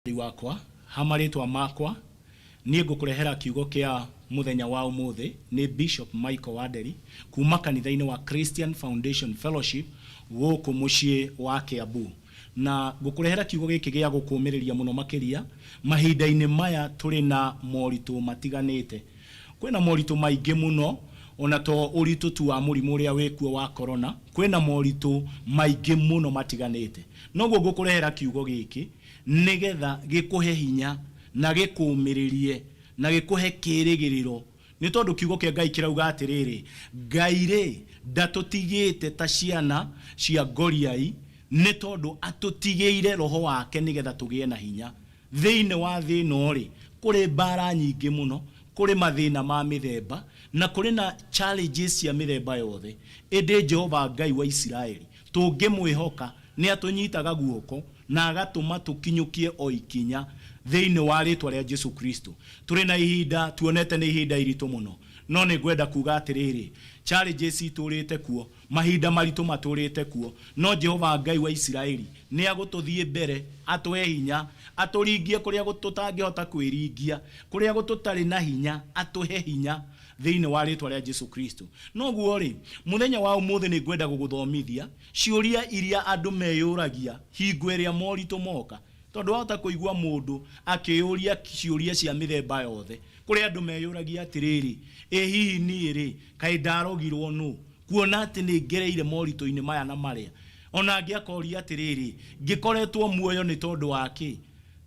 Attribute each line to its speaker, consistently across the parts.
Speaker 1: wakwa hamaritwa makwa nie ngukurehera kiugo kia muthenya wa umuthi ni Bishop Michael Waderi kuma kanitha-ini wa Christian Foundation Fellowship guku mucii wa Kiambu, na ngukurehera kiugo giki gia gukumiriria muno makiria mahinda-ini maya turi na moritu matiganite. Kwina moritu maingi muno, ona to uritu tu wa murimu uria wikuo wa corona, kwina moritu maingi muno matiganite. Noguo ngukurehera kiugo giki nigetha gikuhe hinya na gikumiririe na gikuhe kirigiriro, ni tondu kiugo kia Ngai kirauga atiriri, Ngai ri ndatutigite ta ciana cia ngoriai, ni tondu atutigeire roho wake nigetha tugie na hinya. Thiini wa thino ri kuri mbara nyingi muno, kuri mathina ma mithemba na kuri na challenges cia mithemba yothe. Indi Jehova Ngai wa Israeli tungimwihoka ni atunyitaga guoko na agatuma tukinyukie o ikinya thiini wa ritwa ria Jesu Kristo. Turi na ihinda, tuonete ni ihinda iritu muno, no ni gwenda kuga atiriri, challenges iturite kuo, mahinda maritu maturite kuo, no Jehova Ngai wa Israeli ni agututhie mbere, atuhe hinya, aturingie kuria tutangihota kwiringia, kuria tutari na hinya, atuhe hinya thiini wa ritwa ria Jesu Kristo. No guo ri muthenya wa umuthi ni gwenda guguthomithia ciuria iria andu meyuragia hingo iria moritu moka, tondu wahota kuigua mundu akiyuria ciuria cia mithemba yothe. Kuri andu meyuragia atiriri, hihi ni ri kai ndarogirwo nu kuona ati ni ngereire moritu-ini maya na maria. Ona angi akoria atiriri, ngikoretwo muoyo ni tondu wake,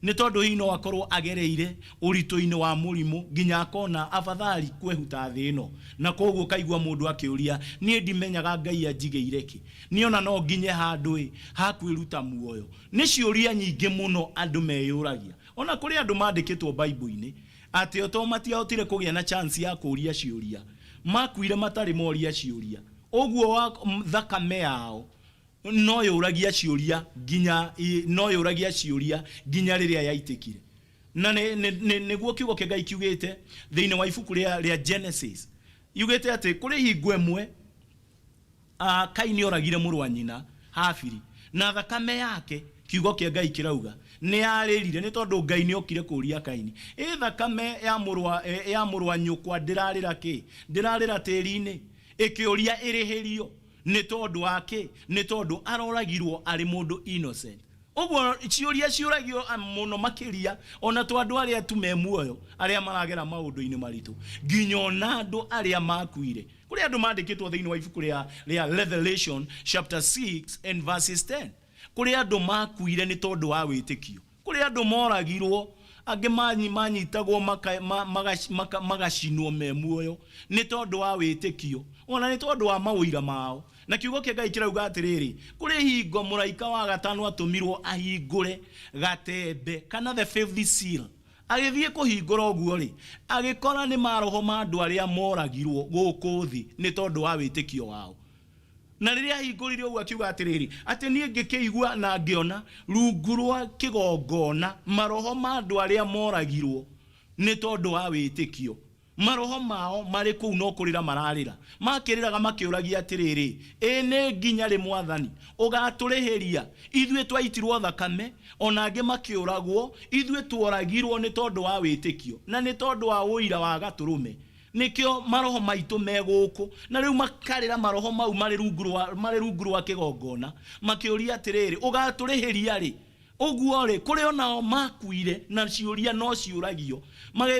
Speaker 1: ni tondu hino akorwo agereire uritu-ini wa murimu nginya akona afadhali kwehuta thino. Na koguo kaigua mundu akiuria, nie ndimenyaga Ngai anjigeire ki, niona no nginye handu ha kwiruta muoyo. Ni ciuria nyingi muno andu meyuragia. Ona kuri andu mandikitwo Bible-ini ati otomatiahotire kugia na chance ya kuria ciuria, makuire matari moria ciuria. Oguo wa thakame yao no yuragia ciuria ginya riria yaitikire. Na niguo kiugo kia Ngai kiugite thiini wa ibuku ria Genesis, yugite ati kuri hingo imwe Kaini oragire muru wa nyina Habili, na thakame yake kiugo kia Ngai kirauga ni aririre, ni tondu Ngai ni okire kuria Kaini, thakame ya muru wa nyukwa ndirarira ki, ndirarira tiri-ini, ikiuria irihirio ni tondu wake, ni tondu aroragirwo ari mundu innocent. Oguo ciuria ciuragio muno makiria ona to andu aria tume muoyo aria maragera maundu-ini maritu, nginya ona andu aria makuire. Kuri andu mandikitwo thiini wa ibuku ria Revelation chapter 6 and verses 10, kuri andu makuire ni tondu wa witikio, kuri andu moragirwo, angi manyitagwo magacinwo me muoyo ni tondu wa witikio, ona ni tondu wa mawira mao. Na kiugo kia Ngai kirauga atiriri, kuri hingo muraika wa gatano atumirwo ahingure gatembe kana the fifth seal. Agithie kuhingura oguo ri, agikora ni maroho ma andu aria moragirwo guku thi ni tondu wa witikio wao. Na riria hingurire oguo akiuga atiriri, ati nie ngikigua na ngiona rungu rwa kigongona maroho ma andu aria moragirwo ni tondu wa witikio. Maroho mao mari kuu no kurira mararira, makiriraga makiuragia atiriri, ene nginya ri Mwathani ugaturihiria ithue twaitirwo thakame, ona angi makiuragwo ithue tworagirwo ni tondu wa witikio na ni tondu wa uira wa gaturume. Nikio maroho maitu meguku, na riu makarira maroho mau mari rungu rwa kigongona makiuria atiriri, ugaturihiria ri? Oguo ri kuri onao makuire na ciuria no ciuragio.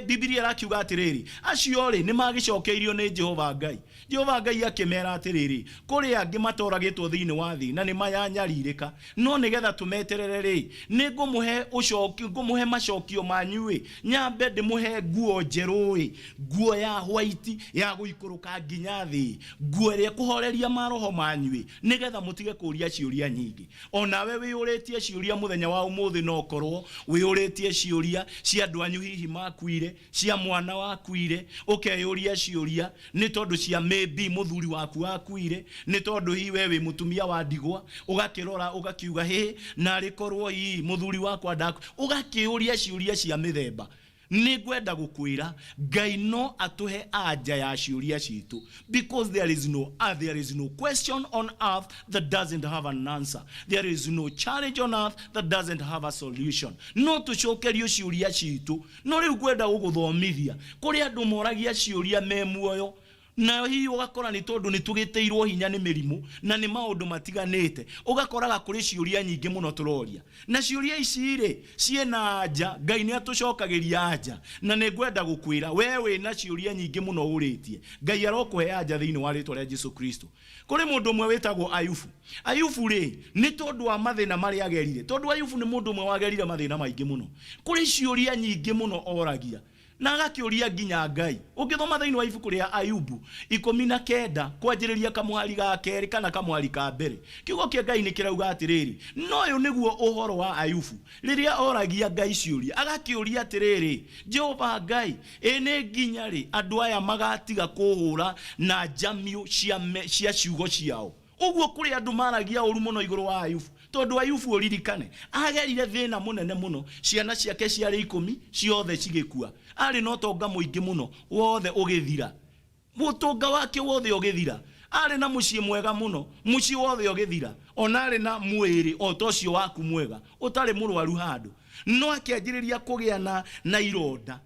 Speaker 1: Biblia rakiuga atiriri, acio ri ni magicokeirio ni Jehova Ngai. Jehova Ngai akimera atiriri, kuri angi matoragitwo thiini wa thi na ni mayanyaririka, no nigetha tumeterere ri ni ngumuhe macokio manyu nyambe ndimuhe nguo njeru nguo ya white ya guikuruka nginya thi, nguo ria kuhoreria maroho manyu nigetha mutige kuria ciuria nyingi. Onawe wiyuritie ciuria muthenya wa umuthi no korwo wiyuritie ciuria cia andu anyu hihi makuire, cia mwana wakuire, ukeyuria ciuria ni tondu cia maybe muthuri waku akuire, ni tondu hi wewe mutumia wa ndigwa ugakirora ugakiuga he na rikorwo hi muthuri wakwa ndaku, ugakiuria ciuria cia mithemba. nigwenda gukwira Ngai no atuhe anja ya ciuria citu, because there is no question on earth that doesn't have an answer. There is no challenge on earth that doesn't have a solution. No tucokerio ciuria citu, no riu gwenda guguthomithia kuri andu moragia ciuria me muoyo. Na hii ugakora ni tondu ni tugiteirwo hinya ni mirimu na ni maundu matiganite, ugakoraga kuri ciuria nyingi muno turoria, na ciuria ici ri ciena anja. Ngai ni atucokagiria anja, na ni ngwenda gukwira wewe na ciuria nyingi muno uritie, Ngai arokuhe anja thiini wa ritwa ria Jesu Kristo. Kuri mundu mwe wetagwo Ayubu ri ni tondu wa mathina mari agerire, tondu Ayubu ni mundu mwe wagerire mathina maingi muno, kuri ciuria nyingi muno oragia na agakiuria nginya Ngai. Ungithoma thiini wa ibuku ria Ayubu 19 kwanjiriria kamwari ga keri kana kamwari ka mbere, kiugo kia Ngai ni kirauga atiriri, no yo niguo uhoro wa Ayubu riria oragia Ngai ciuria, agakiuria atiriri, Jehova Ngai, ene nginya ri andu aya magatiga kuhura na jamio cia ciugo ciao. Uguo kuri andu maragia uru muno iguru wa Ayubu, tondu Ayubu uririkane agerire thina munene muno, ciana ciake ciari 10 ciothe cigikua, ari no tonga muingi muno wothe ugithira, mutonga wake wothe ugithira, ari na mucii mwega muno, mucii wothe ugithira, ona ari na mwiri o tocio waku mwega utari murwaru handu, no akianjiriria kugia na ironda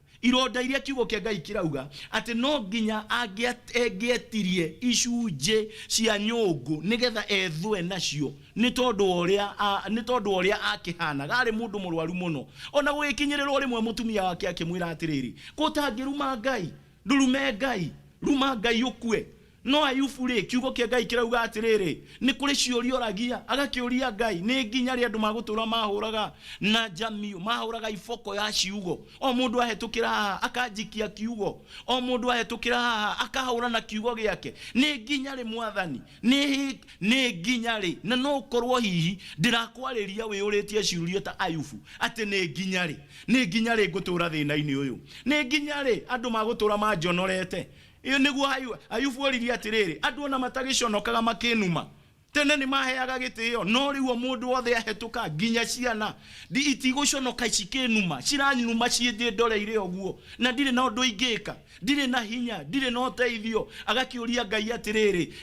Speaker 1: iria kiugo kia Ngai kirauga ati no nginya angietirie icunje cia nyungu nigetha ethwe nacio, ni tondu oria akihana gari mundu murwaru muno, ona gwikinyirirwo rimwe mutumia wake akimwira atiriri kutangiruma Ngai, ndurume Ngai, ruma Ngai ukue. No Ayubu ri kiugo kia Ngai kirauga atiriri ni kuri ciuria oragia, agakiuria Ngai ni nginya ri andu magutura mahuraga na jamio, mahuraga ifoko ya ciugo, o mundu ahetukira akanjikia kiugo, o mundu ahetukira akahura na kiugo giake, ni nginya ri mwathani, ni nginya ri na no korwo hihi ndirakwariria wiyuritie ciuria ta Ayubu ati ni nginya ri ngutura thina-ini uyu, ni nginya ri andu magutura majonorete. Iyo niguo Ayubu oririe atiriri, andu ona matagiconokaga makinuma tene ni maheaga gitio, no riu mundu wothe ahetuka nginya ciana itiguconoka cikinuma, ciranyuma ciithie ndoreire oguo, na ndire na undu ingika, ndire na hinya, ndire no teithio. Agakiuria Ngai atiriri,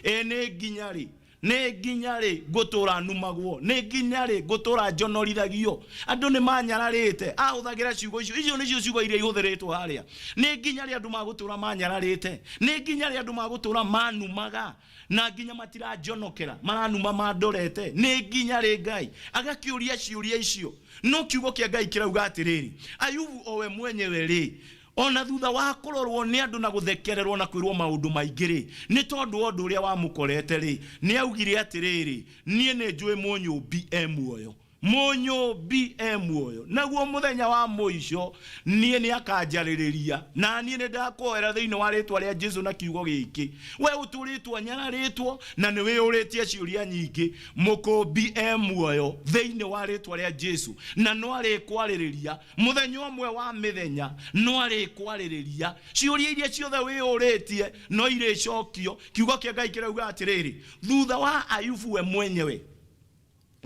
Speaker 1: ni nginya ri gutura numagwo, ni nginya ri gutura njonorithagio, andu ni manyararite ahuthagira ciugo icio nicio ciugo iria ihuthiritwo haria, ni nginya ri andu magutura manyararite, ni nginya ri andu magutura manumaga na nginya matira njonokera maranuma mandorete, ni nginya ri Ngai. Agakiuria ciuria icio, no kiugo kia Ngai kirauga atiriri, Ayubu owe mwenyewe ri ona thutha wa kurorwo ni andu na guthekererwo na kwirwo maundu maingiri ni tondu ondu uria wamukorete ri ni augire atiriri, nie ni njui munyumbi muoyo, munyumbi muoyo, naguo muthenya wa muico nie ni akanjaririria, na nie ni ndakwera thiini wa ritwa ria Jesu na kiugo giki, we uturitwo nyararitwo na ni wiyuritie ciuria nyingi, mukumbi muoyo thiini wa ritwa ria Jesu, na no ari kwaririria muthenya umwe wa mithenya, no ari kwaririria ciuria iria ciothe wiyuritie no iricokio. Kiugo kia Ngai kirauga atiriri, thutha wa Ayubu we mwenyewe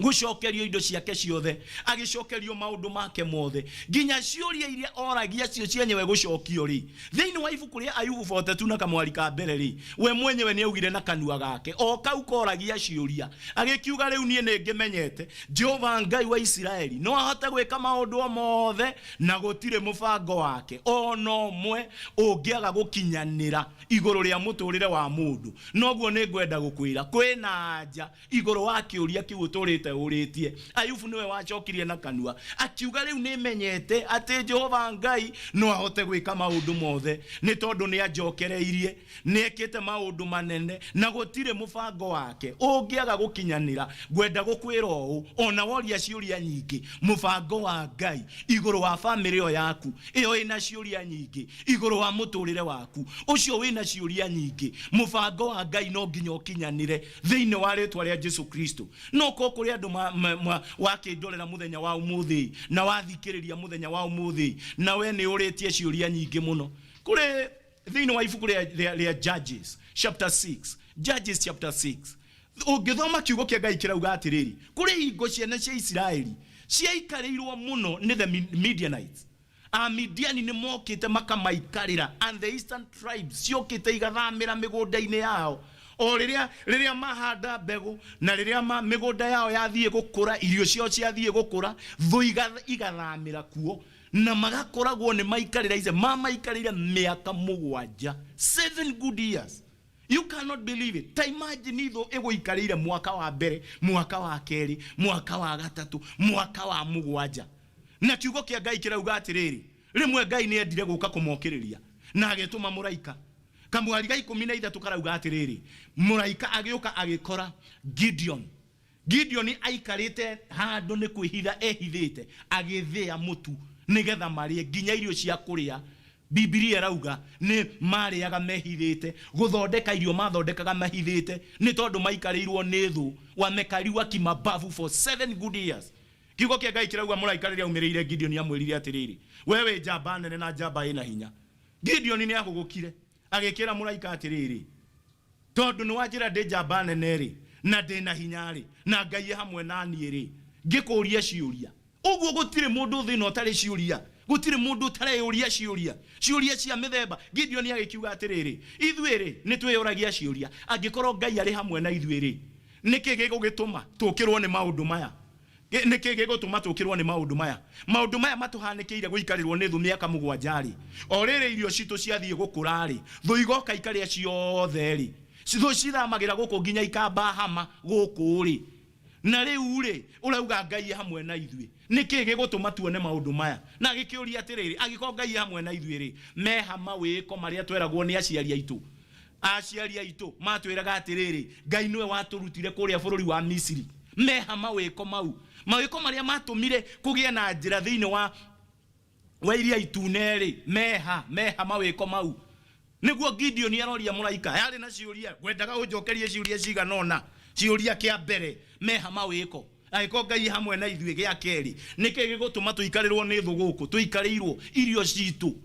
Speaker 1: gucokerio indo ciake ciothe, agicokerio maundu make mothe, nginya ciuria iria oragia cio cienyewe gucokio ri thiini wa ibuku ria Ayubu 42 na kamwari ka mbere ri, we mwenyewe ni augire na kanua gake o kau koragia ciuria, agikiuga riu nie ni ngimenyete Jehova Ngai wa Isiraeli no ahote gwika maundu mothe na gutire mubango wake ono mwe ungiaga gukinyanira iguru ria muturire wa mundu. Noguo ni ngwenda gukwira kwina anja iguru wa kiuria kiu uturite uritie. Ayubu niwe wacokirie na kanua akiuga riu ni menyete ati Jehova Ngai no ahote gwika maundu mothe, ni tondu ni anjokereirie, ni ekite maundu manene na gutire mubango wake ungiaga gukinyanira. Ngwenda gukwira uu, ona woria ciuria nyingi, mubango wa Ngai iguru wa family o yaku iyo ina ciuria nyingi, iguru wa muturire waku ucio wina ciuria nyingi, mubango wa Ngai no nginya ukinyanire thiini wa ritwa ria Jesu Kristo. No ko kuri andu wakindorera muthenya wa umuthi na wathikiriria muthenya wa umuthi na we ni uritie ciuria nyingi muno. Kuri thiini wa ibuku ria Judges chapter 6, ungithoma kiugo kia Ngai kirauga atiriri, kuri hingo ciene cia Isiraeli ciaikarirwo muno ni the Midianites. Midiani ni mokite makamaikarira, and the eastern tribes ciokite igathamira migunda-ini yao. O riria mahanda mbegu na riria migunda yao yathie gukura, irio cio ciathie gukura, thu igathamira kuo na magakoragwo ni maikarira ice mamaikarire miaka 7, 7 good years. You cannot believe it. Ta imagine itho iguikarire mwaka wa mbere, mwaka wa keri, mwaka wa gatatu, mwaka wa 7. Na kiugo kia Ngai kirauga atiriri, rimwe Ngai ni endire guka kumokiriria na agetuma muraika. Kamwari ga 13 karauga atiriri, muraika agioka agikora Gideon. Gideon aikarite handu ni kwihitha ehithite, agithia mutu nigetha marie nginya irio cia kuria. Biblia rauga ni mariaga mehithite, guthondeka irio mathondekaga mehithite, ni tondu maikarirwo ni thu, wamekariwa kimabavu for 7 good years. Kiugo kia Ngai kirauga muraika riria umirire Gideon amwirire atiriri, wewe njamba nene na njamba ina hinya. Gideon ni agugukire agikira muraika atiriri, tondu ni wanjira ndi njamba nene ri na ndi na hinya ri na Ngai hamwe na niĩ ri, ngikuria ciuria. Uguo gutire mundu thina utari ciuria, gutire mundu tare uria ciuria cia mithemba. Gideon agikiuga atiriri, ithuĩ ni twiyuragia ciuria, angikorwo Ngai ari hamwe na ithuĩ niki gigugituma tukirwo ni maundu maya? Niki gigutuma tukirwo ni maundu maya? Maundu maya matuhanikire guikarirwo ni thu miaka 7 o riri irio citu ciathie gukura ri, thu igoka ikaria ciothe ri, thu cithamagira guku nginya ikamba hama guku ri, na riu ri urauga Ngai hamwe na ithuĩ. Niki gigutuma tuone maundu maya? Na gikiuria atiriri, agiko Ngai hamwe na ithuĩ ri, meha mawiko maria tweragwo ni aciari aitu. Aciari aitu matwiraga atiriri, Ngai niwe waturutire kuria bururi wa Misiri. Meha mawiko mau, mawiko maria matumire kugie na njira thiini wa iria itune ri, meha mawiko mau. Niguo Gideon aroria muraika, yari na ciuria, gwendaga unjokerie ciuria ciganona. Ciuria kia mbere, meha mawiko, agiko Ngai hamwe na ithuĩ. Gia keri, niki gigutuma tuikarirwo ni thu guku, tuikarirwo irio citu,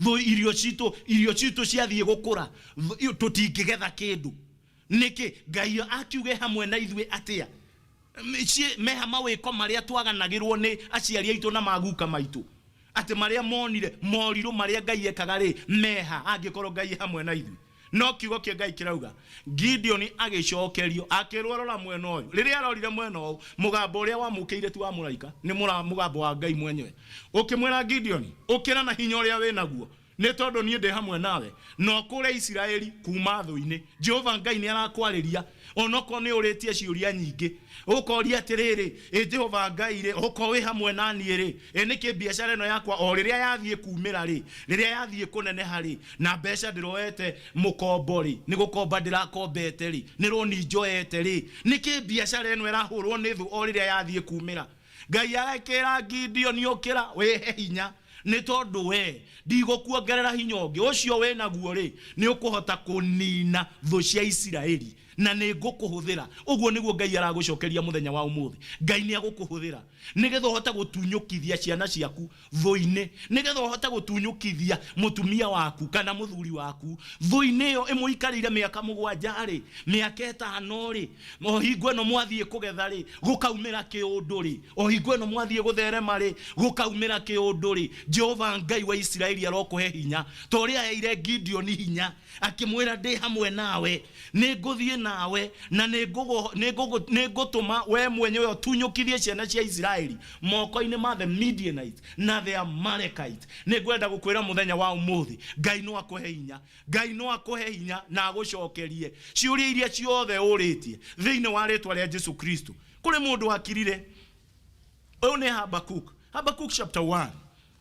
Speaker 1: thu irio citu ciathie gukura, tutingigetha kindu. Niki Ngai akiuge hamwe na ithuĩ atia? Meha mawiko maria twaganagirwo ni aciari aitu na maguka maitu, ati maria monire moriru maria Ngai ekaga ri, meha angikorwo Ngai hamwe na ithuĩ. No kiugo kia Ngai kirauga Gideon agicokerio, akirorora mwena uyu. Riria arorire mwena uyu, mugambo uria wamukiire tu wa muraika ni mugambo wa Ngai mwenyewe. Ukimwira Gideon, ukira na hinya uria we naguo, ni tondu nie ndi hamwe nawe, no kure Israeli kuma thu-ini. Jehova Ngai ni arakwariria, onoko ni uritie ciuria nyingi, ukoria atiriri, Jehova Ngai ri, uko wi hamwe na nie ri, niki biashara ino yakwa o riria yathie kumira ri, riria yathie kuneneha ri, na mbeca ndiroete mukombo ri, ni gukomba ndirakombete ri, ni roni njoete ri, niki biashara ino irahurwo ni thu o riria yathie kumira. Ngai arekera Gideon, ukira wehe hinya, ni tondu we ndigukuongerera hinya ungi ucio we naguo ri, ni ukuhota kunina thu cia Israeli na ni ngukuhuthira. Uguo niguo Ngai aragucokeria muthenya wa umuthi. Ngai ni agukuhuthira nigetha uhota gutunyukithia ciana ciaku thu-ini, nigetha uhota gutunyukithia mutumia waku kana muthuri waku thu-ini yo imuikarire miaka 7 ri, miaka 5 ri, o hingo no mwathie kugetha ri, gukaumira kiundu ri, o hingo no mwathie gutherema ri, gukaumira kiundu ri. Jehova Ngai wa Israeli arokuhe hinya toria yaire Gideon hinya, akimwira ndi hamwe nawe, ni nguthie nawe na ni ngutuma we mwenyewe utunyukithie ciana cia Israeli moko-ini ma the Midianites na the Amalekites. Ni ngwenda gukwira muthenya wa umuthi, Ngai no akuhe hinya, Ngai no akuhe hinya na agucokerie ciuria iria ciothe uritie thiini wa ritwa ria Jesu Kristo. Kuri mundu wakirire uyu ni Habakkuk chapter 1.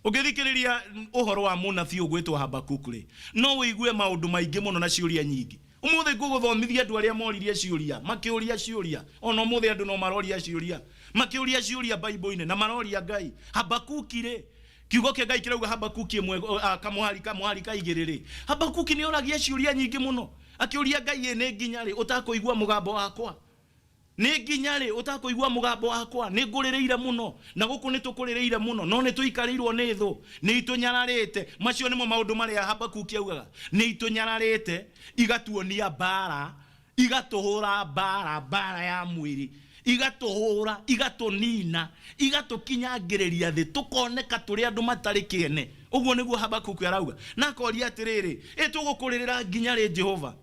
Speaker 1: Ugithikiriria uhoro wa munabii ugwitwo Habakkuk ri, no wigue maundu maingi muno na ciuria nyingi. Umuthi nguguthomithia andu aria moririe ciuria, makiuria ciuria, ona umuthi andu no maroria ciuria, makiuria ciuria Bible-ini na maroria Ngai. Habakkuk ri, kiugo kia Ngai kirauga Habakkuk imwe kamuharika igiri ri, Habakkuk ni oragia ciuria nyingi muno, akiuria Ngai ni nginya ri utakuigua mugambo wakwa? Ni nginya ri utakuigua mugambo wakwa? Ni ngurireire muno na guku ni tukurireire muno, no ni tuikarirwo ni thu, ni itunyararite. Macio nimo maundu maria Habakkuk augaga, ni itunyararite, igatuonia bara, igatuhura bara ya mwiri,
Speaker 2: igatuhura igatunina igatukinyangiriria thi tukoneka turi andu matari kiene. Uguo niguo Habakuku arauga na akoria atiriri itugukuririra nginya ri Jehova,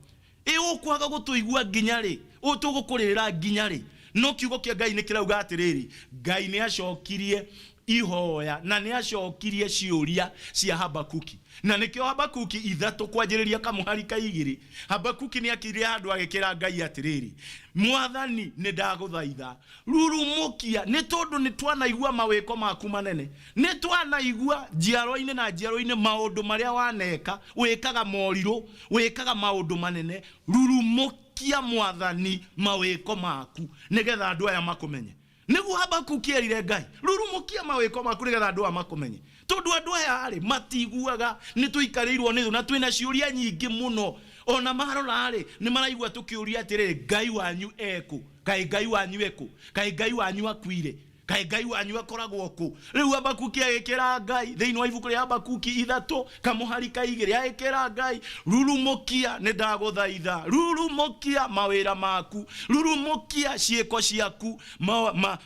Speaker 2: ukwaga gutuigua nginya ri, utugukuririra nginya ri. No kiugo kia Ngai nikirauga atiriri Ngai ni acokirie ihoya na ni acokirie ciuria cia Habakuki. Na nikio Habakuki 3 kwanjiriria kamuhari ka 2 Habakuki ni akire handu agikira Ngai atiriri Mwathani ni ndaguthaitha rurumukia ni tondu ni twanaigua mawiko maku manene, ni twanaigua njiaro-ini na njiaro-ini maundu maria waneka, wikaga moriru, wikaga maundu manene. Rurumukia Mwathani mawiko maku nigetha andu aya makumenye. Niguo Habakuki erire Ngai rurumukia mawiko maku nigetha andu aya makumenye. Tondu andu aya ari matiguaga ni tuikarirwo ni thu na twina ciuria nyingi muno. Ona marora ari ni maraigua tukiuria atiriri Ngai wanyu eku, kai Ngai wanyu eku, kai Ngai wanyu akwire, kai Ngai wanyu akoragwo ku. Riu Habakuki agikira Ngai thiini wa ibuku ria Habakuki 3 kamuhari ka 2 agikira Ngai rurumukia ni ndaguthaitha, rurumukia mawira maku, rurumukia ciiko ciaku,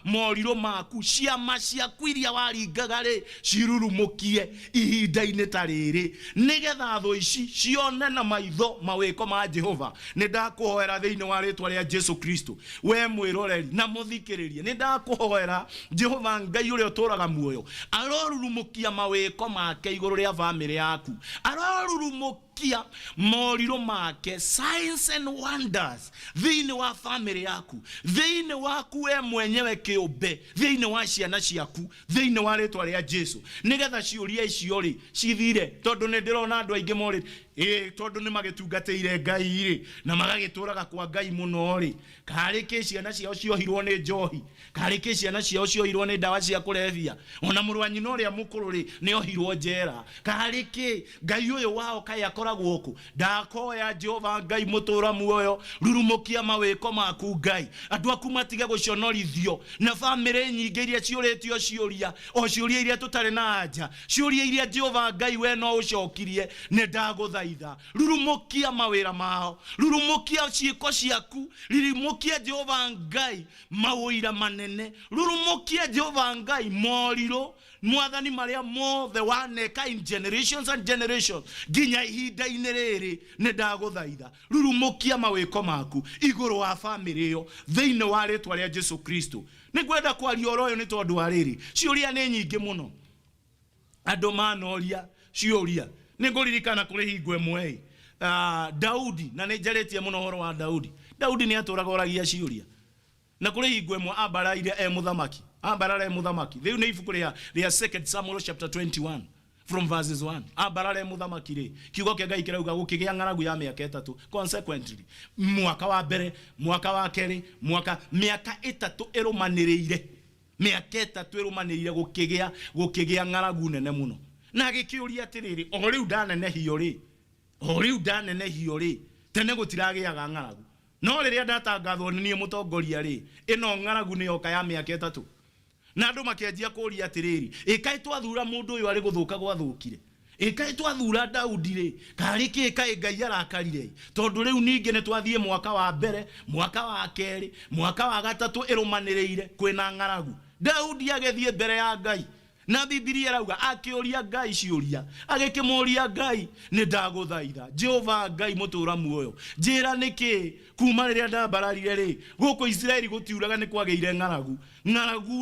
Speaker 2: moriro maku, ciama ciaku iria waringaga ri cirurumukie ihinda-ini ta riri nigetha thu ici cione na maitho mawiko ma Jehova. Ni ndakuhoera thiini wa ritwa ria Jesu Kristo, we mwiroreri na muthikiririe, ni ndakuhoera Jehova Ngai uria uturaga muoyo arorurumukia mawiko make iguru ria family yaku, arorurumukia moriro make, signs and wonders thiini wa family yaku, thiini waku we mwenyewe kiumbe, thiini wa ciana ciaku, thiini wa ritwa ria Jesu, nigetha ciuria icio ri cithire. Tondu ni ndirona andu aingi mori tondu ni magitungateire Ngai ri na magagituraga kwa Ngai muno ri, kari ki ciana ciao ciohirwo ni njohi, kari ki ciana ciao ciohirwo ni ndawa cia kurevia, ona muru wa nyina uria mukuru ri ni ohirwo njera, kari ki Ngai uyu wao kai akoragwo ku. Ndakoya Jehova Ngai mutura muoyo rurumukia mawiko maku Ngai, andu aku matige guconorithio na family nyingi iria ciuritio ciuria, o ciuria iria tutari na anja, ciuria iria Jehova Ngai we no ucokirie. Ni ndaguthaitha rurumukia mawira mao, rurumukia ciiko ciaku, rurumukia Jehova Ngai mawira manene, rurumukia Jehova Ngai moriro Mwathani maria mothe waneka in generations and generations ginya ihinda-ini riri. Ni ndaguthaitha rurumukia mawiko maku iguru wa family yo thiini wa ritwa ria Jesu Kristo. Ni gwenda kwaria oroyo ni tondu wa riri ciuria ni nyingi muno, andu manoria ciuria. Ni nguririkana kuri hingo imwe Daudi, na ni njaritie muno horo wa Daudi. Daudi ni aturaga oragia ciuria, na kuri hingo imwe ambaraire muthamaki, ambarare muthamaki. Thiu ni ibuku ria 2 Samuel chapter 21 from verses 1. Ambarare muthamaki ri kiugo kia Ngai kirauga gukigia ng'aragu ya miaka 3. Consequently mwaka wa mbere, mwaka wa keri, miaka 3 irumaniriire, miaka 3 irumaniriire gukigia ng'aragu nene muno. Na gikiuria atiriri o riu ndanenehio ri, o riu ndanenehio ri, tene gutiragiaga ng'aragu, no riria ndatangathwo ni mutongoria ri ino ng'aragu ni yoka ya miaka 3. Na andu makianjia kuria atiriri ikai twathura mundu uyu ari guthuka gwathukire, ikai twathura Daudi ri kari ki ikai Ngai arakarire, tondu riu ningi ni twathie mwaka wa mbere, mwaka wa keri, mwaka wa gatatu irumaniriire kwina ng'aragu. Daudi agethie mbere ya Ngai na Biblia irauga akiuria Ngai ciuria, agikimuria Ngai ni ndaguthaitha Jehova Ngai mutura muoyo njira niki kuma riria ndambararire ri guku Israeli gutiuraga ni kwageire ng'aragu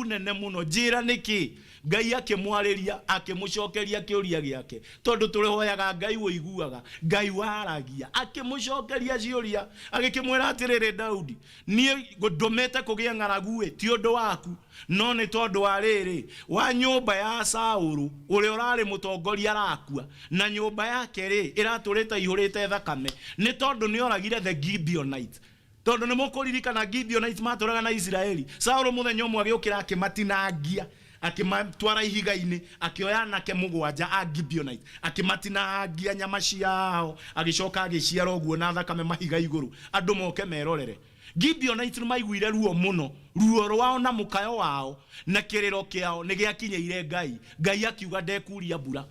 Speaker 2: nene muno, njira niki Ngai akimwariria akimucokeria kiuria giake, tondu turihoyaga Ngai woiguaga, Ngai waragia, akimucokeria ciuria agikimwira atiriri Daudi ni ndomete kugia ng'aragu ti undu waku, no ni tondu wa riri wa nyumba ya Saulu uria urari mutongoria arakua, na nyumba yake ri iraturite ihurite thakame, ni tondu ni oragire the Gibeonites. Tondu ni mukuririkana Gibeonites maturaga na Israeli. Saulu muthenya umwe agiukira akimatinangia, akimatwara ihiga-ini, akioya nake mugwanja a Gibeonites, akimatinangia nyama ciao, agicoka agiciara uguo na thakame mahiga iguru, andu moke merorere. Gibeonites ni maiguire ruo muno, ruo rwao na mukayo wao na kiriro kiao ni giakinyeire Ngai. Ngai akiuga ndekuria mbura,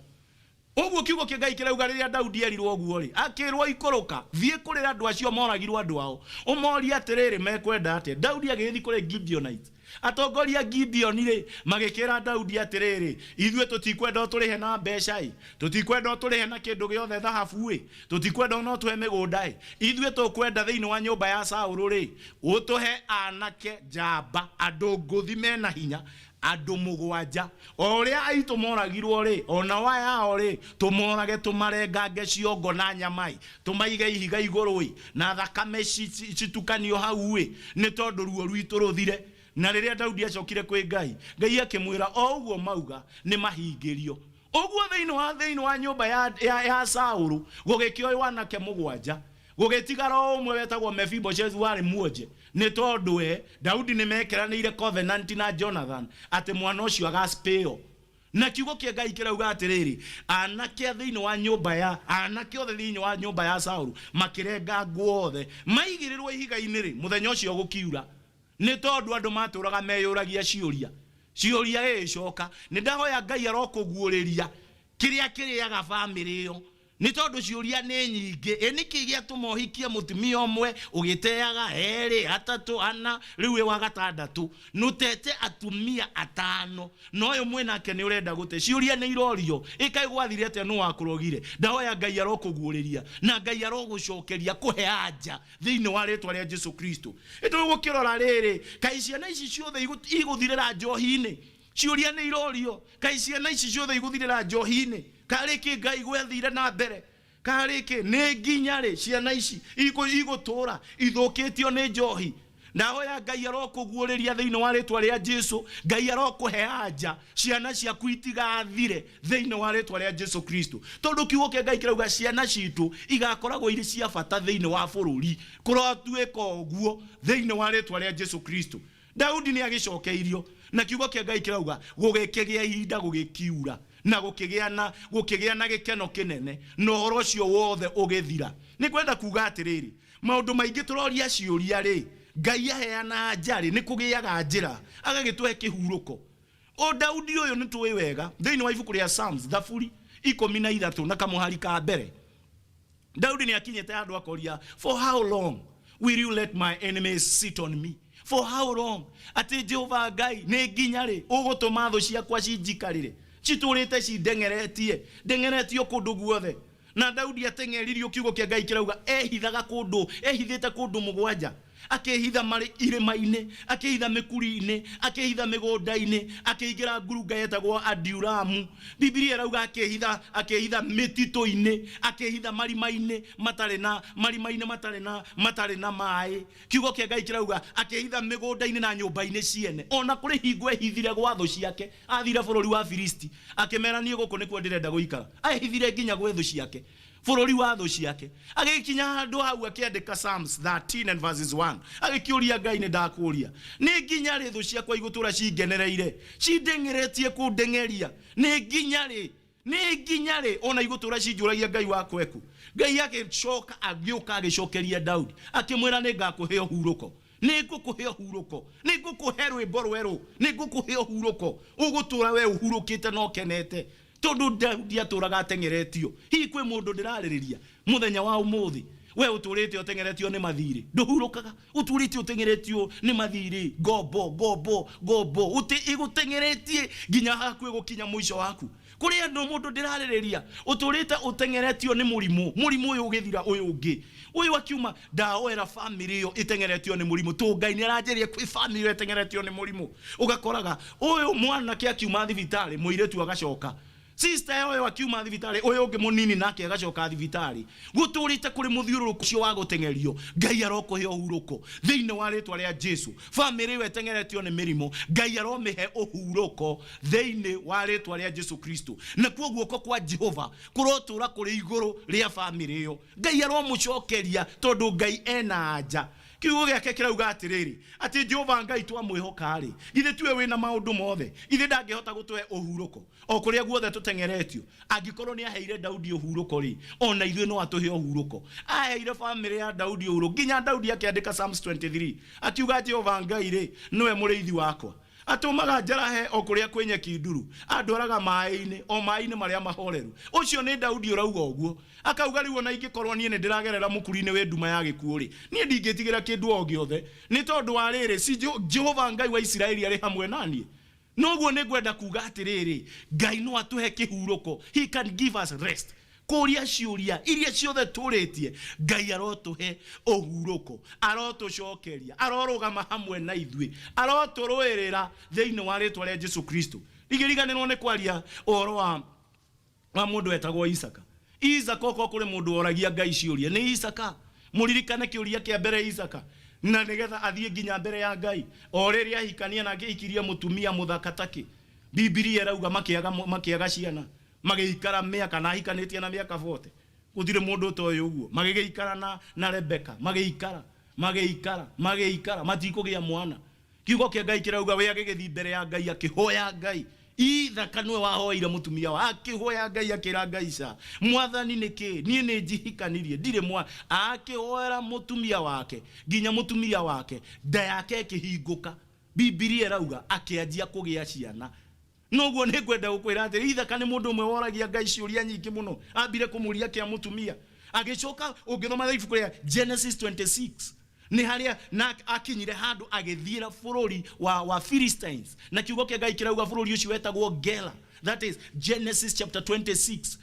Speaker 2: Oguo kiugo kia Ngai kirauga riria Daudi erirwo guo ri akirwo ikoroka thie kurira andu acio moragirwo andu ao umoria atiriri mekwenda atia. Daudi agithi kuri Gibeonites, atongoria Gibeoni ri magikira Daudi atiriri ithue tutikwenda turihe na mbeca tutikwenda turihe na kindu giothe thahabu tutikwenda no tuhe migunda ithue tukwenda thiini wa nyumba ya Saulu ri utuhe anake njamba andu nguthi mena hinya andu mugwanja oria aitu moragirwo ri ona waya ri tumorage tumarengange ciongo na nyamai tumaige ihiga iguru na thakame citukanio hau ni tondu ruo rwitu ruthire. Na riria Daudi acokire kwi Ngai, Ngai akimwira o uguo mauga ni mahingirio. Oguo thiini wa nyumba ya Saulu gugikio wanake mugwanja gugitigara umwe wetagwo Mephibosheth wari muoje ni tondu Daudi ni mekeranire covenant na Jonathan ati mwana ucio agaspeo. Na kiugo kia Ngai kirauga atiriri anake thiini wa nyumba ya anake othe thiini wa nyumba ya Saulu makirenga nguothe maigirirwo ihiga-ini ri muthenya ucio gukiura ni tondu andu maturaga meyuragia ciuria gicoka. Ni ndahoya Ngai arokuguuriria kiria kiriaga family iyo ni tondu ciuria ni nyingi niki giatuma uhikie mutumia umwe ugiteaga eri atatu ana riu wa gatandatu nutete atumia atano noyo mwenake ni urenda gute ciuria ni irorio ikaigwathire ate no wakurogire. Ndahoya Ngai arokuguuriria na Ngai arogucokeria kuhe anja thiini wa ritwa ria Jesu Kristo. Itu gukirora riri kai ciana ici ciothe iguthirira njohi-ini ciuria ni irorio kai ciana ici ciothe iguthirira njohi-ini kariki Ngai gwethire na mbere kariki ni nginya ri ciana ici igutura ithukitio ni njohi. Ndahoya Ngai arokuguuriria thiini wa ritwa ria Jesu. Ngai arokuhe anja ciana ciaku itigathire thiini wa ritwa ria Jesu Kristo tondu kiugo kia Ngai kirauga ciana citu igakoragwo iri cia bata thiini wa bururi kurotwika uguo thiini wa ritwa ria Jesu Kristo. Daudi ni agicokeirio na kiugo kia Ngai kirauga gugikigia ihinda gugikiura na gukigia na gikeno kinene no horo ucio wothe ugithira. Ni kwenda kuga atiriri maundu maingi turoria ciuria ri Ngai aheana njari ni kugiaga njira agagitwe kihuruko. O Daudi uyu ni tuwi wega thiini wa ibuku ria Psalms Thaburi 13 na kamuhari ka mbere Daudi ni akinyete andu akoria for how long will you let my enemies sit on me? For how long? Ati Jehova Ngai ni nginya ri ugutuma thu ciakwa cinjikarire citurite dengeretio kundu guothe. Na Daudi atengeririo kiugo kia Ngai kirauga ehithaga kundu ehithite kundu mugwanja akehitha mari irima-ini akehitha mikuri-ini akehitha migunda-ini akeigira ngurunga yetagwo Adulamu. Biblia irauga akehitha mititu-ini akehitha marima-ini matare na mai. Kiugo kia Ngai kirauga akehitha migunda-ini na nyumba-ini ciene ona kuri hingo ehithire gwa thu ciake athire bururi wa Filisti akimera nie guku nikuo ndirenda guikara ahithire nginya gwe thu ciake bururi wa thu ciake agikinya handu hau akiandika Psalms 13 and verses 1 agikiuria Ngai ni ndakuria ni nginya ri thu ciakwa igutura cingenereire cindengeretie kundengeria ni nginya ri ona igutura cinjuragia Ngai wakweku. Ngai agicoka agiuka agicokeria Daudi akimwira ni ngakuhe uhuruko nigukuhe uhuruko nigukuhe rwimbo rweru nigukuhe uhuruko ugutura we uhurukite no kenete tondu Daudi aturaga atengeretio. Hi kwi mundu ndiraririria muthenya wa umuthi we uturite utengeretio ni mathiri nduhurukaga uturite utengeretio ni mathiri gobo uti igutengeretie ginya hakwe gukinya mwisho waku kuri andu mundu ndiraririria uturite utengeretio ni murimu uyu ugithira uyu ungi uyu akiuma ndaoera family iyo itengeretio ni murimu tu Ngai ni aranjerie kwi family iyo itengeretio ni murimu ugakoraga uyu mwana kia kiuma thibitari muiretu agacoka sister yao wakiuma thibitari uyu ungi munini nake agacoka thibitari guturite kuri muthiururuko cio wa gutengerio. Ngai arokuhe uhuruko thiini wa ritwa ria Jesu. Family we tengeretio ni mirimo Ngai aromihe uhuruko thiini wa ritwa ria Jesu Kristo. Na kuo guoko kwa Jehova kurotura kuri iguru ria family iyo Ngai aromucokeria tondu Ngai ena anja. Kiugo giake kirauga atiriri ati Jehova Ngai twamwihoka ri githe tuwe wina maundu mothe githe ndangihota gutwe uhuruko o kuria guothe tutengeretio angikorwo ni aheire Daudi uhuruko ri ona ithuĩ no atuhe uhuruko. Aheire family ya Daudi uhuruko nginya Daudi akiandika Psalms 23 akiuga Jehova Ngai ri niwe muriithi wakwa atumaga njarahe okuria kwenye kinduru andwaraga maĩ-inĩ o maĩ-inĩ marĩa mahoreru. Ucio nĩ Daudi urauga ũguo, akauga rĩu ona ingĩkorwo niĩ nĩ ndĩragerera mũkuru-inĩ wĩ nduma ya gĩkuũ rĩ, niĩ ndingĩtigĩra kĩndũ o gĩothe nĩ tondũ wa rĩrĩ si Jehova Ngai wa Isiraeli arĩ hamwe naniĩ. Noguo nĩ ngwenda kuga atĩrĩrĩ, Ngai no atũhe kĩhurũko. He can give us rest. Kuria ciuria iria ciothe tũrĩtie, Ngai arotũhe ũhurũko, arotũcokeria, arorũgama hamwe na ithuĩ, arotũrũĩrĩra thĩinĩ wa rĩtwa rĩa Jesu Kristo. Rigiriganĩrwo nĩ kwaria ũhoro wa mũndũ etagwo Isaka. Isaka oko kũrĩ mũndũ oragia Ngai ciuria nĩ Isaka. Mũririkane kĩũria kĩa mbere Isaka, na nĩgetha athiĩ nginya mbere ya Ngai o rĩrĩa ahikania na agĩikirie mũtumia mũthaka take. Biblia ĩrauga makĩaga ciana, magĩikara mĩaka na ahikanĩtie na mĩaka 40. Gũtirĩ mũndũ ta ũyũ ũguo. Magĩikara na Rebeka, magĩikara matikũgĩa mwana. Kiugo kĩa Ngai kĩrauga we agĩgĩthiĩ mbere ya Ngai akĩhoya Ngai. Ithaka nĩwe wahoire mũtumia wa akĩhoya Ngai akĩra Ngai ca Mwathani nĩkĩ niĩ nĩ njihikanirie ndirĩ mwana. Akĩhoera mũtumia wake nginya mũtumia wake nda yake ĩkĩhingũka. Biblia ĩrauga akĩanjia kũgĩa ciana. Noguo nĩ ngwenda gũkwĩra atĩ Ithaka nĩ mũndũ ũmwe woragia Ngai ciũria nyingĩ mũno. Ambire kũmũria kĩa mũtumia, agĩcoka ũngĩthoma ibuku rĩa Genesis 26 nĩ harĩa na akinyire handũ agĩthiĩra bũrũri wa Philistines, na kiugo kĩa Ngai kĩrauga bũrũri ũcio wetagwo Gela. That is Genesis chapter 26.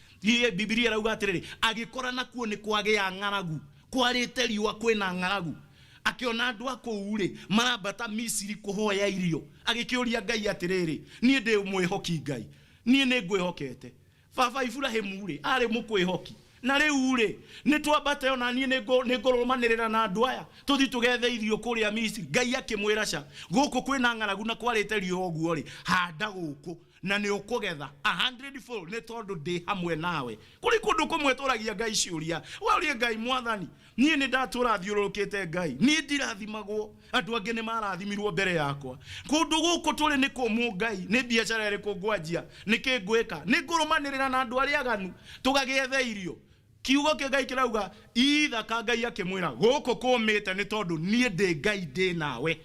Speaker 2: Biblia ĩrauga atĩrĩrĩ, agĩkora nakuo nĩ kwagĩa ng'aragu, kwarĩte riũa kwĩna ng'aragu. Akiona andũ akũu rĩ marambata Misiri kũhoya irio. Agĩkĩũria Ngai atĩrĩrĩ, niĩ ndĩ mwĩhoki Ngai, niĩ nĩ ngwĩhokete. Baba Ibrahimu rĩ arĩ mũkwĩhoki, na rĩu rĩ nĩ twambate ona niĩ nĩ ngũrũmanĩrĩra na andũ aya tũthi tũgethe irio kũrĩa Misiri. Ngai akĩmwĩra ca gũkũ kwĩna ng'aragu na kwarĩte riũa ũguo rĩ, handa gũkũ na nĩ ũkũgetha 100-fold nĩ tondũ ndĩ hamwe nawe. Kũrĩ kũndũ kũmwe tũragia Ngai ciũria, waũrie Ngai Mwathani, niĩ nĩ ndatũra thiũrũrũkĩte Ngai, niĩ ndirathimagwo, andũ angĩ nĩ marathimirwo mbere yakwa. Kũndũ gũkũ tũrĩ nĩ kũmũ Ngai, nĩ biacara ĩrĩkũ ngwanjia, nĩkĩ ngwĩka? Nĩ ngũrũmanĩrĩra na andũ arĩa aganu tũgagĩethe irio. Kiugo kĩa Ngai kĩrauga Ithaka Ngai akĩmwĩra gũkũ kũmĩte nĩ tondũ niĩ ndĩ Ngai ndĩ nawe.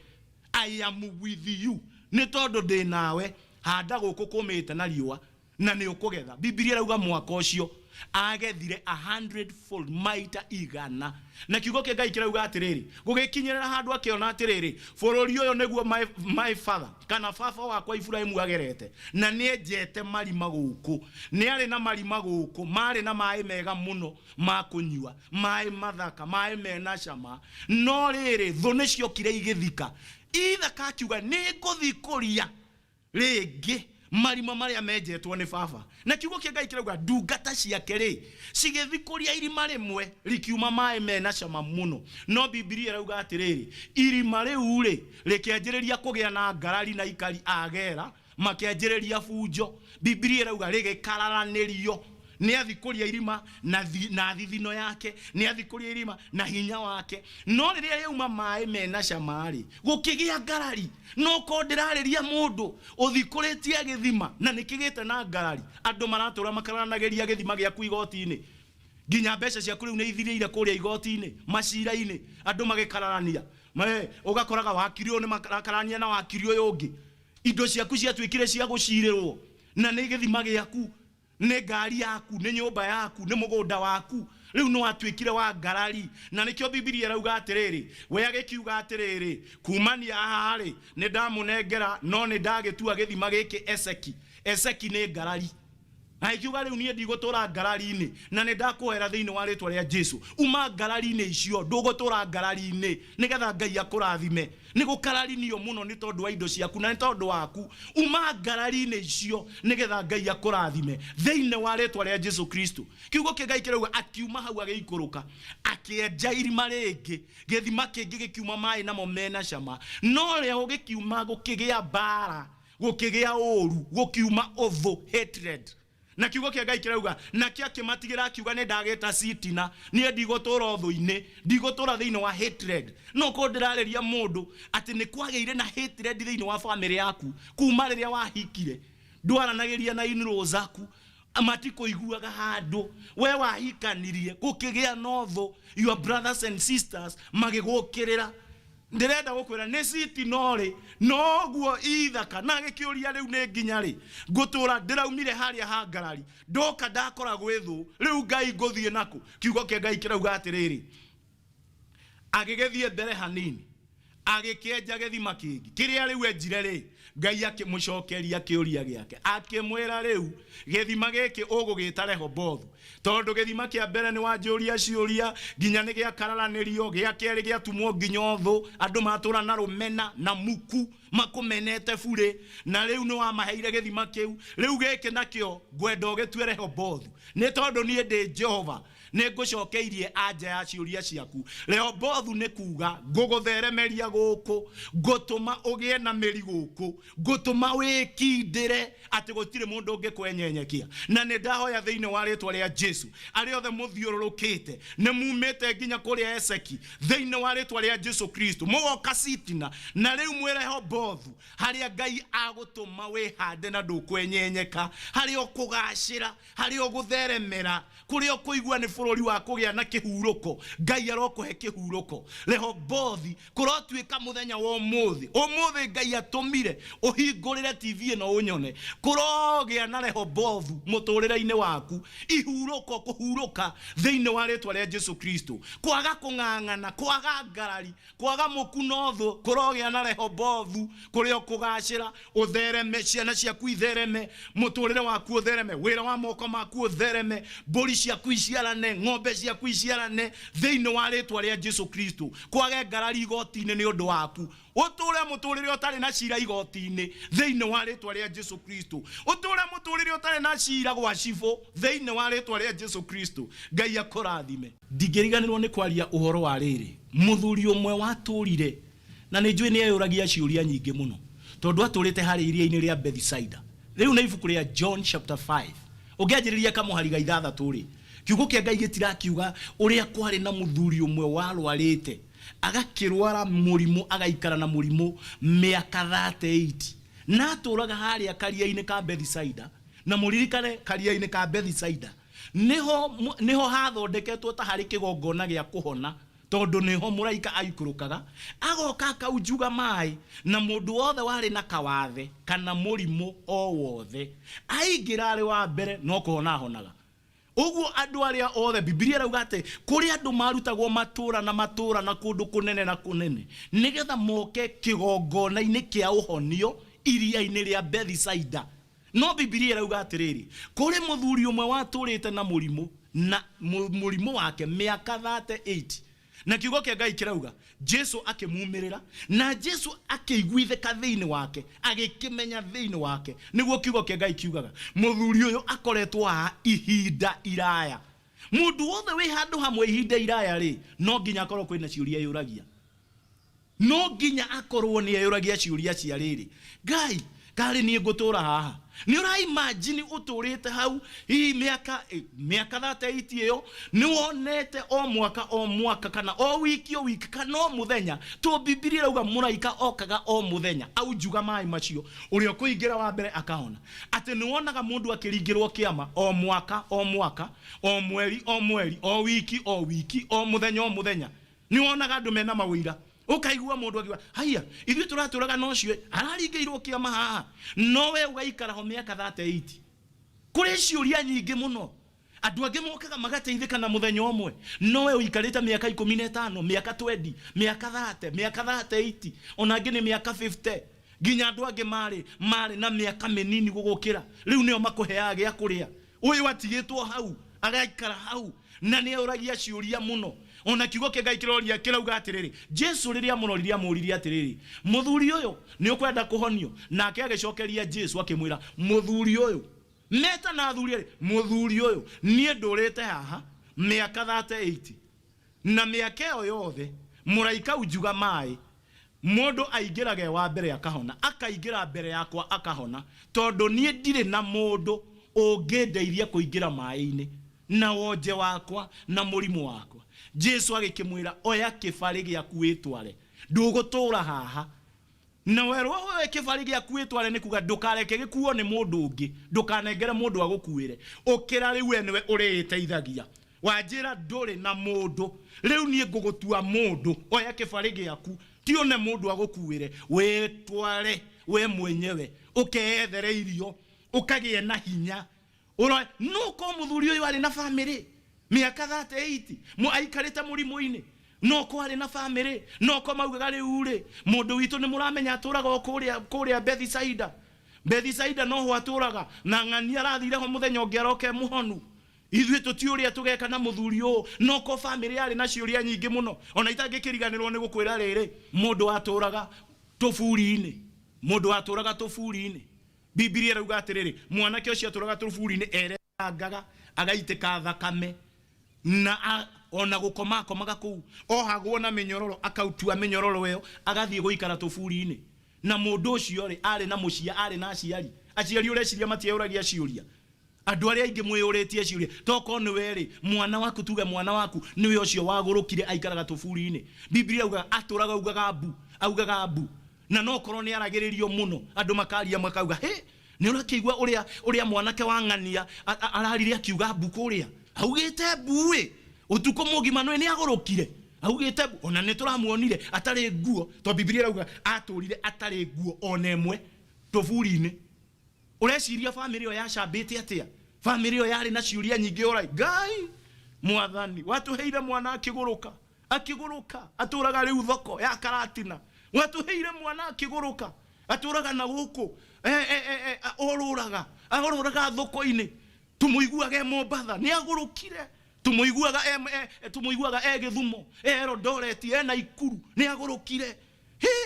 Speaker 2: I am with you. Nĩ tondũ ndĩ nawe, handa gũkũ kũmĩte na riũa na nĩ ũkũgetha. Biblia ĩrauga mwaka ũcio agethire 100-fold maita igana. Na kiugo kĩa Ngai kĩrauga atĩrĩrĩ, gũgĩkinyĩrĩra handũ akĩona atĩrĩrĩ, bũrũri ũyũ nĩguo my father kana baba wakwa Ibrahimu agerete, na nĩ enjete marima gũkũ. Nĩ arĩ na marima gũkũ marĩ na maĩ mega mũno ma kũnyua, maĩ mathaka, maĩ mena cama. No rĩrĩ thũ nĩciokire igĩthika. Ithaka akiuga nĩ ngũthiĩ kũria rĩngĩ marima marĩa menjetwo nĩ baba. Na kiugo kĩa Ngai kĩrauga ndungata ciake rĩ cigĩthiĩ kũria irima rĩmwe rikiuma maĩ mena cama mũno. No Biblia ĩrauga atĩrĩrĩ, irima rĩu rĩ rĩkĩanjĩrĩria kũgĩa na ngarari na ikari agera, makĩanjĩrĩria bunjo. Biblia ĩrauga rĩgĩkararanĩrio. Nĩ athi kũria irima na thithino yake, nĩ athi kũria irima na hinya wake. No rĩrĩa yauma maĩ mena cama rĩ gũkĩgĩa ngarari. No ko ndĩrarĩria mũndũ ũthikũrĩtie gĩthima na nĩkĩgĩte na ngarari. Andũ maratũra makaranagĩria gĩthima gĩaku igoti-inĩ, nginya mbeca ciaku rĩu nĩ ithirĩire kũrĩa igoti-inĩ, macira-inĩ, andũ magĩkararania. Ũgakoraga wakiri ũyũ nĩ marakarania na wakiri ũyũ ũngĩ. Indo ciaku ciatuĩkire cia gũcirĩrwo na nĩ gĩthima gĩaku, nĩ ngari yaku, nĩ nyũmba yaku, nĩ mũgũnda waku. Rĩu no atuĩkire wa ngarari. Na nĩkĩo Biblia ĩrauga atĩrĩrĩ, we agĩkiuga atĩrĩrĩ, kumania haha rĩ nĩ ndamũnengera, no nĩ ndagĩtua gĩthima gĩkĩ Eseki. Eseki nĩ ngarari. Na ikiuga rĩu niĩ ndigũtũra ngarari-inĩ, na nĩ ndakũhera thĩinĩ wa rĩtwa rĩa Jesu. Uma ngarari-inĩ icio, ndũgũtũra ngarari-inĩ, nĩgetha Ngai akũrathime. Nĩ gũkararinio mũno nĩ tondũ wa indo ciaku na nĩ tondũ waku. Uma ngarari-inĩ icio nĩgetha Ngai akũrathime thĩinĩ wa rĩtwa rĩa Jesu Kristo. Kiugo kĩa Ngai kĩrauga akiuma hau agĩikũrũka, akĩenja irima rĩngĩ, gĩthima kĩngĩ gĩkiuma maĩ namo mena cama. No rĩo gĩkiuma gũkĩgĩa mbara, gũkĩgĩa ũru, gũkiuma ũthũ, hatred. Na kiugo kĩa Ngai kĩrauga nakĩo akĩmatigĩra akiuga nĩ ndagĩta citina, niĩ ndigũtũra ũthũ-inĩ, ndigũtũra thĩinĩ wa hatred. No ko ndĩrarĩria mũndũ atĩ nĩ kwagĩire na hatred thĩinĩ wa family yaku kuma rĩrĩa wahikire. Ndwaranagĩria na in-laws zaku, matikũiguaga handũ, we wahikanirie gũkĩgĩa na ũthũ, your brothers and sisters magĩgũkĩrĩra. ndirenda gukwira ni citi nori noguo ithaka na gikiuria riu ni nginya ri ngutura ndiraumire haria hangarari ndoka ndakora gwithu riu Ngai nguthie naku kiugo kia Ngai kirauga atiriri agigethie mbere hanini agikienja githima kingi kiria riu enjire ri Ngai akimucokeria kiuria giake akimwira riu githima giki ugugita Rehobothu tondu githima kia mbere ni wanjuria ciuria nginya ni gia kararanirio gia keri gia tumwo nginya thu andu matura na rumena na muku makumenete bure na riu ni wamaheire githima kiu riu giki nakio ngwenda ugitue Rehobothu ni tondu ni ndi Jehova ni ngucokeirie anja ya ciuria ciaku Rehobothu ni kuga ngugutheremeria guku ngutuma ugie na meri guku ngutuma wikindire ati gutire mundu ungikwenyenyekia na ni ndahoya thiini wa ritwa ria Jesu ari othe muthiururukite ni mumete nginya kuria Eseki thiini wa ritwa ria Jesu Kristo mugoka Sitina na riu mwire Rehobothu haria Ngai agutuma wihande na ndukwenyenyeka haria ukugacira haria ugutheremera kuria ukuigua ni bururi wa kugia na kihuruko Ngai arokuhe kihuruko Rehobothu kurotwika muthenya wa umuthi Ngai atumire uhingurire TV no unyone kurogia na Rehobothu muturire-ini waku ihuruko kuhuruka thiini wa ritwa ria Jesu Kristo kwaga kung'ang'ana kwaga ngarari kwaga mukunothu kurogia na Rehobothu kuria ukugacira uthereme ciana ciaku ithereme muturire waku uthereme wira wa moko maku uthereme mburi ciaku iciarane ng'ombe ciaku iciarane thiini wa ritwa ria Jesu Kristo kwage ngarari igoti-ini ni undu waku uture muturire utari na cira igoti-ini thiini wa ritwa ria Jesu Kristo uture muturire utari na cira gwa cifo thiini wa ritwa ria Jesu Kristo Ngai akurathime ndingiriganirwo ni kwaria uhoro wa riri muthuri umwe waturire na ni njui ni ayuragia ciuria nyingi muno tondu aturite hari iria-ini ria Bethsaida riu na ibuku ria John chapter 5 ungianjiriria kamuhariga ithathatu ri kiugo kia Ngai gitirakiuga uria kwari na muthuri umwe warwarite agakirwara murimu agaikara na murimu miaka 38 na aturaga haria karia-ini ka Bethsaida na muririkane karia-ini ka Bethsaida niho hathondeketwo ta hari kigongona gia kuhona tondu niho muraika aikurukaga agoka akaujuga mai na mundu wothe wari na kawathe kana murimu o wothe aingira ari wa mbere no kuhona honaga uguo andu aria othe Biblia rauga ati kuri andu marutagwo matura na kundu kunene na kunene nigetha moke kigongona-ini kia uhonio iria-ini ria Bethsaida no Biblia rauga atiriri kuri muthuri umwe waturite na murimu na murimu wake miaka 38 na kiugo kia Ngai kirauga Jesu akimumirira na Jesu akiguitheka thiini wake agikimenya thiini wake niguo kiugo kia Ngai kiugaga muthuri uyu akoretwo ha ihinda iraya mundu wothe wi handu hamwe ihinda iraya ri no nginya akorwo kwina ciuria yuragia no nginya akorwo ni yuragia ciuria cia riri Ngai kari ni ngutura haha ni ura imagine uturite hau hii miaka 38 iyo ni wonete o mwaka kana o wiki kana o muthenya to Biblia rauga muraika okaga o muthenya au juga mai macio urio kuingira wa mbere akahona ati ni wonaga mundu akiringirwo kiama o mwaka o mweri o wiki o muthenya ni wonaga andu mena mawira ukaigua mundu agiwa haya ithu turaturaga no cio araringeirwo kiama haha no we ugaikara ho miaka 38 kuri ciuria nyingi muno andu angi mokaga magateithika na muthenya umwe no we uikarite miaka 15 miaka 20 miaka 30 miaka 38 ona ngi ni miaka 50 nginya andu angi mari na miaka menini gugukira riu nio makuheaga gya kuria uyu atigitwo hau agaikara hau na ni uragia ciuria muno ona kiugo kia Ngai kiroria kirauga atiriri Jesu riria munoriria muriria atiriri muthuri uyu ni ukwenda kuhonio nake agicokeria Jesu akimwira muthuri uyu meta na athuri ri muthuri uyu nie ndurite haha miaka 38 na miaka yo yothe muraika ujuga mai mundu aingirage wa mbere akahona akaingira mbere yakwa akahona tondu nie ndire na mundu ungindeithia kuingira mai-ini na wonje wakwa na murimu wakwa Jesu agikimwira oya kibari giaku witware ndugutura haha na werwo we kibari giaku witware ni kuga ndukareke gikuo ni mundu ungi ndukanengere mundu agukuire ukira riu niwe uriteithagia wanjira nduri na mundu riu nie ngugutua mundu oya kibari giaku tione mundu agukuire, we tware we mwenyewe ukeethere irio ukagie na hinya. Ora nuko muthuri uyu ari na family miaka 38 mu aikarite murimu-ini, nuko ari na family, nuko maugaga riu ri mundu witu ni muramenya aturaga kuria Bethisaida no ho aturaga na ng'ania arathire ho muthenya ungi aroke muhonu. Ithuĩ tutiuria tugeka na muthuri ũũ, nuko family ari na ciuria nyingi muno, ona itangikiriganirwo ni gukwira riri mundu aturaga tufuri-ini, mundu aturaga tufuri-ini. Biblia irauga atiriri mwanake ucio aturaga tufuri-ini erengaga agaitika thakame na ona gukomaga kuu ohagwo na minyororo akautua minyororo ĩyo agathie guikara tufuri-ini. Na mundu ucio ri ari na mucia ari na aciari ureciria matiuragia ciuria. Andu aria aingi mwiyuritie ciuria toko ni weri mwana waku tuge mwana waku niwe ucio wagurukire aikaraga tufuri-ini. Biblia auga aturaga augaga abu na no korwo ni aragiririo muno andu makaria makauga he ni urakigwa uria mwanake wa ng'ania ararire akiuga abu kuria augite buwe utuko mugima no ni agurukire augite ona ni turamuonire atari nguo to Biblia irauga aturire atari nguo ona emwe tufuri-ini. Ureciria family yo yacambite atia? Family yo yari na ciuria nyingi orai Ngai mwathani watuheire mwana akiguruka aturaga riu thoko ya Karatina, watuheire mwana akiguruka aturaga na guku oruraga thoko-ini, tumuiguaga Mombatha ni agurukire, tumuiguaga Githumo Eldoret na Ikuru ni agurukire.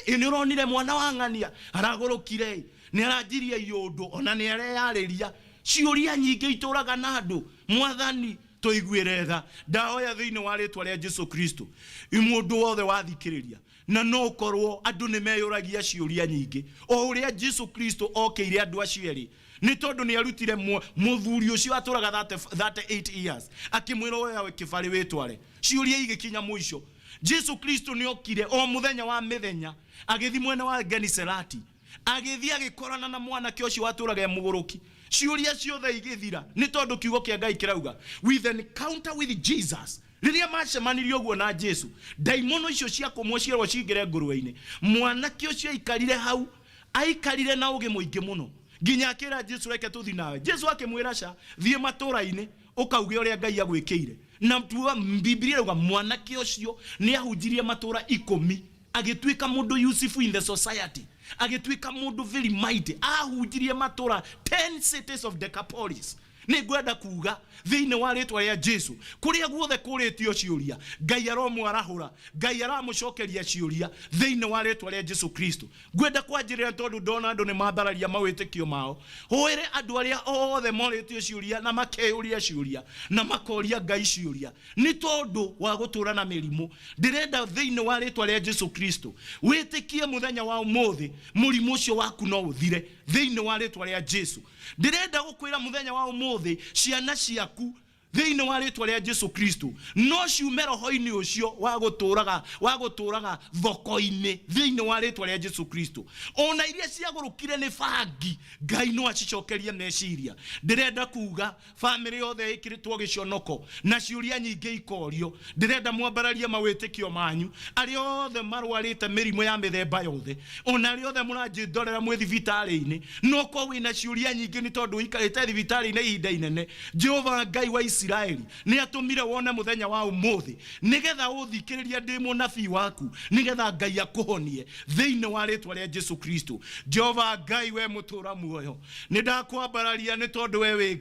Speaker 2: Ni uronire mwana wa ng'ania aragurukire, ni arajiria yundu ona ni areyariria ciuria nyingi ituraga na andu. Mwathani tuiguire tha ndaoya thiini wa ritwa ria Jesu Kristo imundu wothe wathikiriria na no korwo andu ni meyuragia ciuria nyingi o uria Jesu Kristo okeire andu acieri ni tondu ni arutire muthuri ucio aturaga 38 years akimwira we kibari witware ciuria igikinya muico. Jesu Kristo ni okire o muthenya wa mithenya agithi mwena wa Geniserati agithi agikorana na mwanake ucio waturaga muguruki. Ciuria ciothe igithira ni tondu kiugo kia Ngai kirauga with an encounter with Jesus. Riria macemanirio guo na Jesu daimono icio cia kumwocirwo cingire ngurwe-ini, mwanake ucio aikarire hau aikarire na ugi muingi muno nginya akira Jesu reke tuthi nawe. Jesu akimwira ca thie matura-ini ukauge uria Ngai agwikire. Na Biblia irauga mwanake ucio ni ahunjirie matura 10 agituika mundu useful in the society, agituika mundu very mighty, ahunjirie matura 10 cities of Decapolis. Ni gwenda kuga thiini wa ritwa ria Jesu kuria guothe kuritio ciuria Ngai aromwarahura, Ngai aramucokeria ciuria thiini wa ritwa ria Jesu Kristo. Gwenda kwanjirira tondu ndona andu ni mambararia mawitikio mao hoire andu aria othe moritio ciuria na makeuria ciuria na makoria Ngai ciuria ni tondu wa gutura na mirimu. Ndirenda thiini wa ritwa ria Jesu Kristo witikie muthenya wa umuthi murimu ucio waku no uthire thiini wa ritwa ria Jesu. Ndirenda gukwira muthenya wa umuthi ciana ciaku thiini wa ritwa ria Jesu Kristo no ciume roho-ini ucio wa guturaga thoko-ini thiini wa ritwa ria Jesu Kristo. Ona iria ciagurukire ni bangi Ngai no acicokerie meciria. Ndirenda kuga family yothe ikiritwo giconoko na ciuria nyingi ikorio. Ndirenda mwambararie mawitikio manyu aria othe marwarite mirimo ya mithemba yothe, ona aria othe muranjindorera mwi thibitari-ini no ko wina ciuria nyingi ni tondu ikarite thibitari-ini ihinda inene. Jehova Ngai wa Israeli ni atumire wone muthenya wa umuthi nigetha uthikiriria ndi munabii waku nigetha Ngai akuhonie thiini wa ritwa ria Jesu Kristo. Jehova Ngai we mutura muoyo ni ndakwambararia ni tondu wewe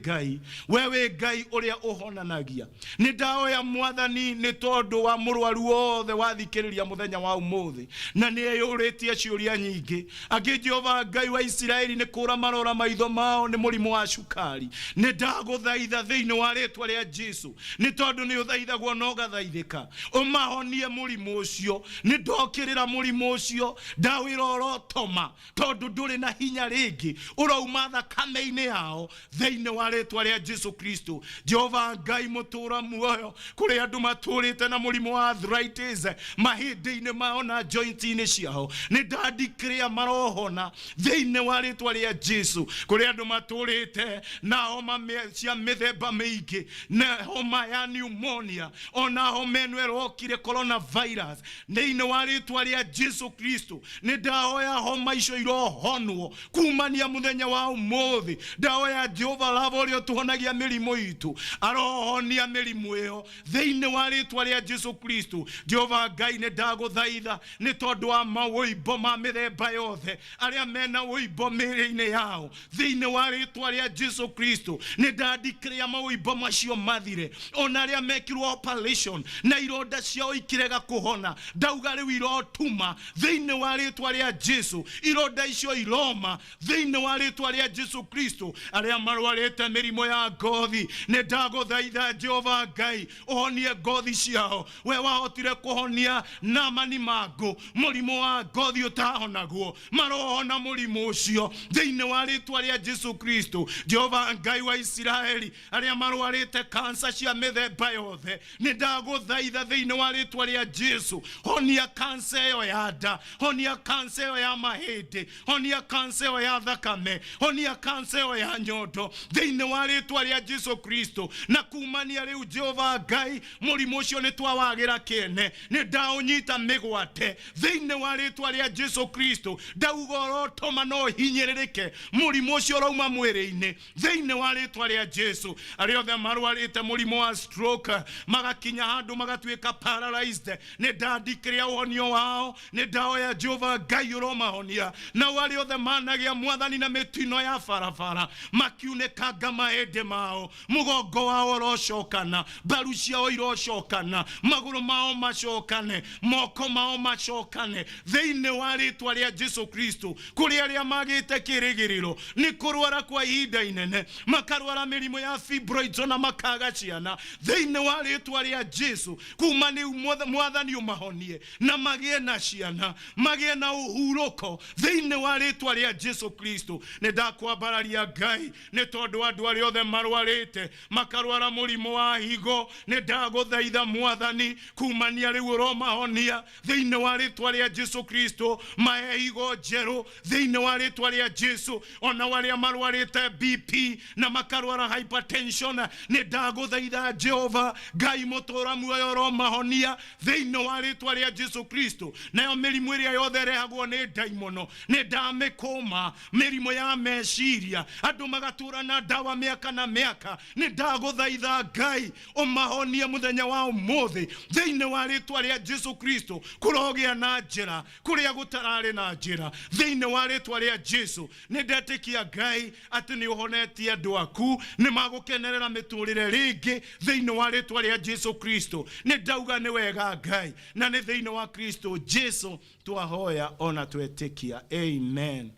Speaker 2: Ngai uria uhonanagia. Ni ndaoya Mwathani ni tondu wa murwaru wothe wathikiriria muthenya wa umuthi na ni eyuritie ciuria nyingi angi. Jehova Ngai wa Israeli ni kura marora maitho mao ni murimu wa cukari. Ni ndaguthaitha thiini wa ritwa ria Jesu ni tondu ni uthaithagwo no gathaithika umahonie murimu ucio. Ni ndokirira murimu ucio ndawira orotoma tondu nduri na hinya ringi urauma thakame-ini yao thiini wa ritwa ria Jesu Kristo. Jehova Ngai mutura muoyo kuri andu maturite na murimu wa arthritis mahindi-ini mao na joint-ini ciao ni ndadeclare marohona thiini wa ritwa ria Jesu. Kuri andu maturite na homa cia mithemba mingi na homa ya pneumonia, ona homa ĩno ĩrokire coronavirus, thĩinĩ wa rĩtwa rĩa Jesu Kristo nĩ ndahoya homa icio irohonwo kumania mũthenya wa ũmũthĩ. Ndahoya Jehova Rafa ũrĩa ũtũhonagia mĩrimũ itũ arohonia mĩrimũ ĩyo thĩinĩ wa rĩtwa rĩa Jesu Kristo. Jehova Ngai nĩ ndagũthaitha nĩ tondũ wa mawĩimbo ma mĩthemba yothe arĩa mena wĩimbo mĩĩrĩ-inĩ yao thĩinĩ wa rĩtwa rĩa Jesu Kristo nĩ ndandikĩrĩra mawĩimbo macio mathire. Ona arĩa mekirwo operation na ironda ciao ikirega kũhona, ndauga rĩu irotuma thĩinĩ wa rĩtwa rĩa Jesu, ironda icio iroma thĩinĩ wa rĩtwa rĩa Jesu Kristo. Arĩa marwarĩte mĩrimũ ya ngothi nĩ ndagũthaitha Jehova Ngai ũhonie ngothi ciao. We wahotire kũhonia Naamani Mangũ mũrimũ wa ngothi ũtahonagwo, marohona mũrimũ ũcio thĩinĩ wa rĩtwa rĩa Jesu Kristo. Jehova Ngai wa Isiraeli, arĩa marwarĩte kansa cia mĩthemba yothe nĩ ndagũthaitha thĩinĩ wa rĩtwa rĩa Jesu, honia kansa ĩyo ya nda, honia kansa ĩyo ya mahĩndĩ, honia kansa ĩyo ya thakame, honia kansa ĩyo ya nyondo thĩinĩ wa rĩtwa rĩa Jesu Kristo. Na kumania rĩu Jehova Ngai mũrimũ ũcio nĩ twawagĩra kĩene, nĩ ndaũnyita mĩgwate thĩinĩ wa rĩtwa rĩa Jesu Kristo. Ndauga ũrotũma no hinyĩrĩrĩke mũrimũ ũcio ũrauma mwĩrĩ-inĩ thĩinĩ wa rĩtwa rĩa Jesu. Arĩa othe marwarĩte mũrimũ wa stroke magakinya handũ magatuĩka paralyzed, nĩ ndandikĩrĩra ũhonio wao, nĩ ndahoya Jehova Ngai ũromahonia. Na arĩa othe managĩa Mwathani na mĩtino ya barabara makiunĩkanga mahĩndĩ mao, mũgongo wao ũrocokana, mbaru ciao irocokana, magũrũ mao macokane, moko mao macokane thĩinĩ wa rĩtwa rĩa Jesu Kristo. Kũrĩ arĩa magĩte kĩrĩgĩrĩro nĩ kũrwara kwa ihinda inene, makarwara mĩrimũ ya fibroids na makaga ciana thĩinĩ wa rĩtwa rĩa Jesu, kuma nĩu Mwathani ũmahonie na magĩe na ciana, magĩe na ũhurũko thĩinĩ wa rĩtwa rĩa Jesu Kristo. Nĩ ndakwambararia Ngai nĩ tondũ andũ arĩa othe marwarĩte makarwara mũrimũ wa higo, nĩ ndagũthaitha Mwathani kumania rĩu ũromahonia thĩinĩ wa rĩtwa rĩa Jesu Kristo. Mahe higo njerũ thĩinĩ wa rĩtwa rĩa Jesu. Ona arĩa marwarĩte BP na makarwara hypertension, nĩ ndagũthaitha Jehova Ngai mũtũũra muoyo ũromahonia thĩinĩ wa rĩtwa rĩa Jesu Kristo. Nayo mĩrimũ ĩrĩa yothe ĩrehagwo nĩ ndaimono nĩ ndamĩkũma, mĩrimũ ya meciria andũ magatũũra na ndawa mĩaka na mĩaka, nĩ ndagũthaitha Ngai ũmahonie mũthenya wa ũmũthĩ thĩinĩ wa rĩtwa rĩa Jesu Kristo. Kũrogĩa na njĩra kũrĩa gũtararĩ na njĩra thĩinĩ wa rĩtwa rĩa Jesu. Nĩ ndetĩkia Ngai atĩ nĩ ũhonetie andũ aku, nĩ magũkenerera mĩtũrĩre rĩngĩ thĩinĩ wa rĩtwa rĩa Jesu Kristo. Nĩ ndauga nĩ wega Ngai, na nĩ thĩinĩ wa Kristo Jesu twahoya ona twetĩkia, amen.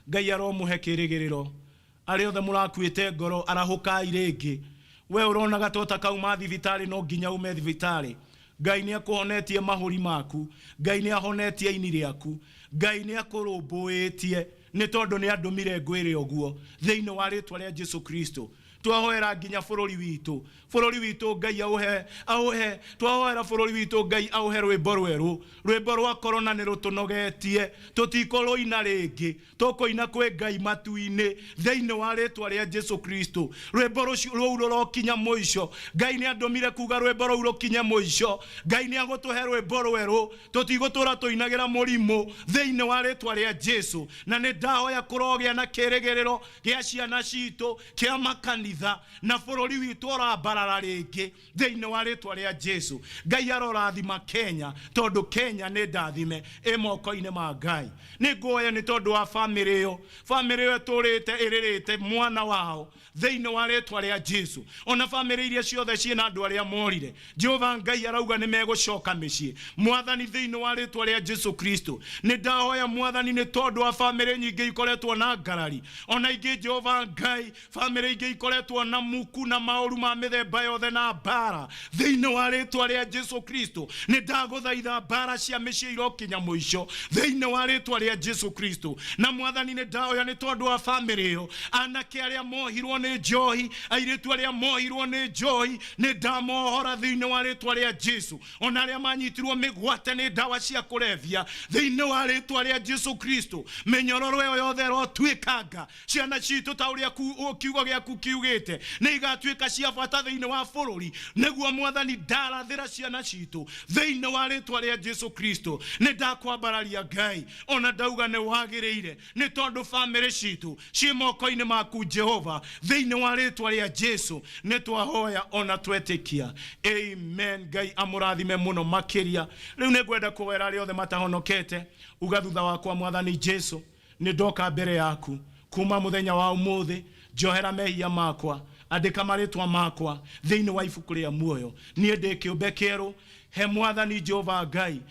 Speaker 2: Ngai aromũhe kĩrĩgĩrĩro. Arĩa othe mũrakuĩte ngoro arahũkai rĩngĩ. We ũronaga tota kauma thibitarĩ no nginya ume thibitarĩ. Ngai nĩ akũhonetie mahũri maku, Ngai nĩ ahonetie ini rĩaku, Ngai nĩ akũrũmbũĩtie nĩ tondũ nĩ andũmire ngwĩre ũguo thĩinĩ wa rĩtwa rĩa Jesu Kristo. Twahoera nginya bũrũri witũ Ngai auhe twahoera bũrũri witũ Ngai auhe rwĩmbo rwerũ, rwĩmbo rwa korona nĩ rũtũnogetie, tũtikũrũina rĩngĩ, tũkũina kwĩ Ngai matu-inĩ thĩinĩ wa rĩtwa rĩa Jesu Kristo. Rwĩmbo rũu rũrokinya mũico, Ngai nĩ andũmire kuga rwĩmbo rũu rũkinye mũico. Ngai nĩ agũtũhe rwĩmbo rwerũ, tũtigũtũra tũinagĩra mũrimũ thĩinĩ wa rĩtwa rĩa Jesu. Na nĩ ndahoya kũrogĩa na kĩrĩgĩrĩro gĩa ciana citũ, kĩa makanitha na bũrũri witũ ũrambarara rĩngĩ thĩinĩ wa rĩtwa rĩa Jesu. Ngai arorathima Kenya tondũ Kenya nĩ ndathime ĩ moko-inĩ ma Ngai. Nĩ ngũoya nĩ tondũ wa famĩlĩ ĩyo ĩtũrĩte ĩrĩrĩte mwana wao thĩinĩ wa rĩtwa rĩa Jesu. Ona famĩlĩ iria ciothe ciĩna andũ arĩa morire, Jehova Ngai arauga nĩ megũcoka mĩciĩ. Mwathani thĩinĩ wa rĩtwa rĩa Jesu Kristo, nĩ ndahoya Mwathani nĩ tondũ wa famĩlĩ nyingĩ ikoretwo na ngarari, ona ingĩ Jehova Ngai famĩlĩ ingĩ ikoretwo na muku na maũru ma mĩthemba yothe na mbara thĩinĩ wa rĩtwa rĩa Jesu Kristo. Nĩ ndagũthaitha mbara cia mĩciĩ irokinya mũico thĩinĩ wa rĩtwa rĩa Jesu Kristo. Na Mwathani nĩ ndahoya nĩ tondũ wa famĩlĩ ĩyo, anake arĩa mohirwo nĩ njohi, airĩtu arĩa mohirwo nĩ njohi, nĩ ndamohora thĩinĩ wa rĩtwa rĩa Jesu. Ona arĩa manyitirwo mĩgwate nĩ ndawa cia kũrebia thĩinĩ wa rĩtwa rĩa Jesu Kristo. Mĩnyororo ĩyo yothe ĩrotuĩkanga, ciana citũ ta ũrĩa kiugo gĩaku kiugĩte tugite ni igatuika cia bata thiini wa bururi niguo mwathani ndarathira ciana citu thiini wa ritwa ria Jesu Kristo. Ni ndakwambararia Ngai ona ndauga ni wagiriire ni tondu family citu ci moko-ini maku Jehova thiini wa ritwa ria Jesu ni twahoya ona twetikia. Amen. Ngai amurathime muno makiria. Riu ni ngwenda kuwera aria othe matahonokete uga thutha wakwa mwathani Jesu ni ndoka mbere yaku kuma muthenya wa umuthi njohera mehia makwa andika maritwa makwa thiini wa ibuku ria muoyo nie ndi kiumbe kieru he mwathani Jehova Ngai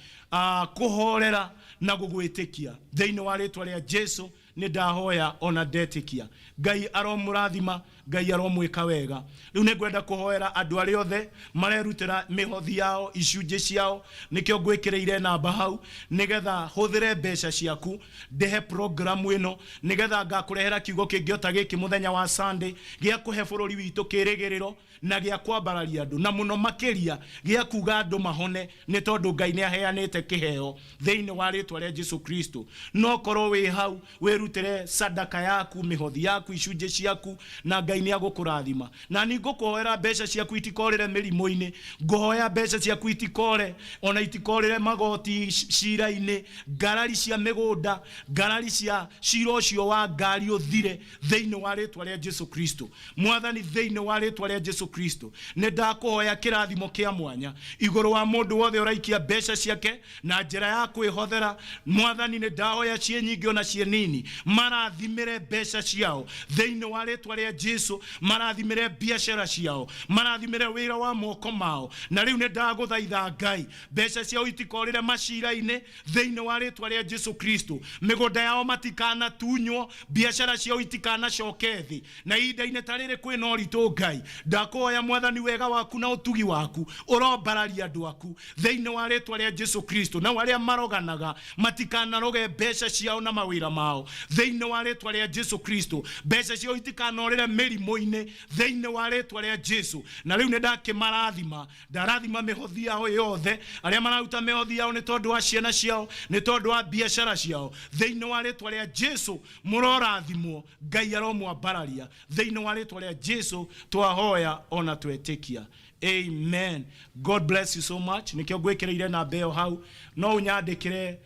Speaker 2: kuhorera na gugwitikia thiini wa ritwa ria Jesu ni ndahoya ona ndetikia. Ngai aromurathima, Ngai aromwika wega. Riu ni ngwenda kuhoera andu aria othe marerutira mihothi yao icunje ciao nikio ngwikireire namba hau nigetha huthire mbeca ciaku ndehe program ino nigetha ngakurehera kiugo kingiota giki muthenya wa Sunday gia kuhe bururi witu kirigiriro na gia kwambararia andu na muno makiria gia kuga andu mahone ni tondu Ngai ni aheanite kiheo thiini wa ritwa ria Jesu Kristo. No korwo wi hau wirutire sadaka yaku mihothi yaku icunje ciaku na Ngai ni agukurathima. Na ni ngukuhoera mbeca ciaku itikorire mirimo-ini, nguhoya mbeca ciaku itikore ona itikorire magoti cira-ini, ngarari cia migunda, ngarari cia cira ucio wa ngari uthire thiini wa ritwa ria Jesu Kristo. Mwathani thiini wa ritwa ria Jesu Kristo ni ndakuhoya kirathimo kia mwanya iguru wa mundu wothe uraikia mbeca ciake na njira ya kwihothera. Mwathani ni ndahoya cie nyingi ona cie nini marathimire mbeca ciao thiini wa ritwa ria Jesu, marathimire biashara ciao, marathimire wira wa moko mao. Na riu ni ndaguthaitha Ngai mbeca ciao itikorire macira-ini thiini wa ritwa ria Jesu Kristo. Migunda yao matikana tunywo, biashara ciao itikana coke thi na ihinda-ini tarire kwina uritu. Ngai ndakuhoya mwathani wega waku na utugi waku urombararia andu aku thiini wa ritwa ria Jesu Kristo. Na waria maroganaga matikana roge mbeca ciao na mawira mao thiini wa ritwa ria Jesu Kristo. Mbeca ciao itikanorire mirimo-ini thiini wa ritwa ria Jesu. Na riu ni ndakimarathima, ndarathima mihothi yao yothe aria mararuta mihothi yao ni tondu wa ciana ciao, ni tondu wa biashara ciao thiini wa ritwa ria Jesu. Murorathimwo, Ngai aromwambararia thiini wa ritwa ria Jesu twahoya ona twetikia. Amen. God bless you so much. Nikio ngwikireire na mbeo hau no unyandikire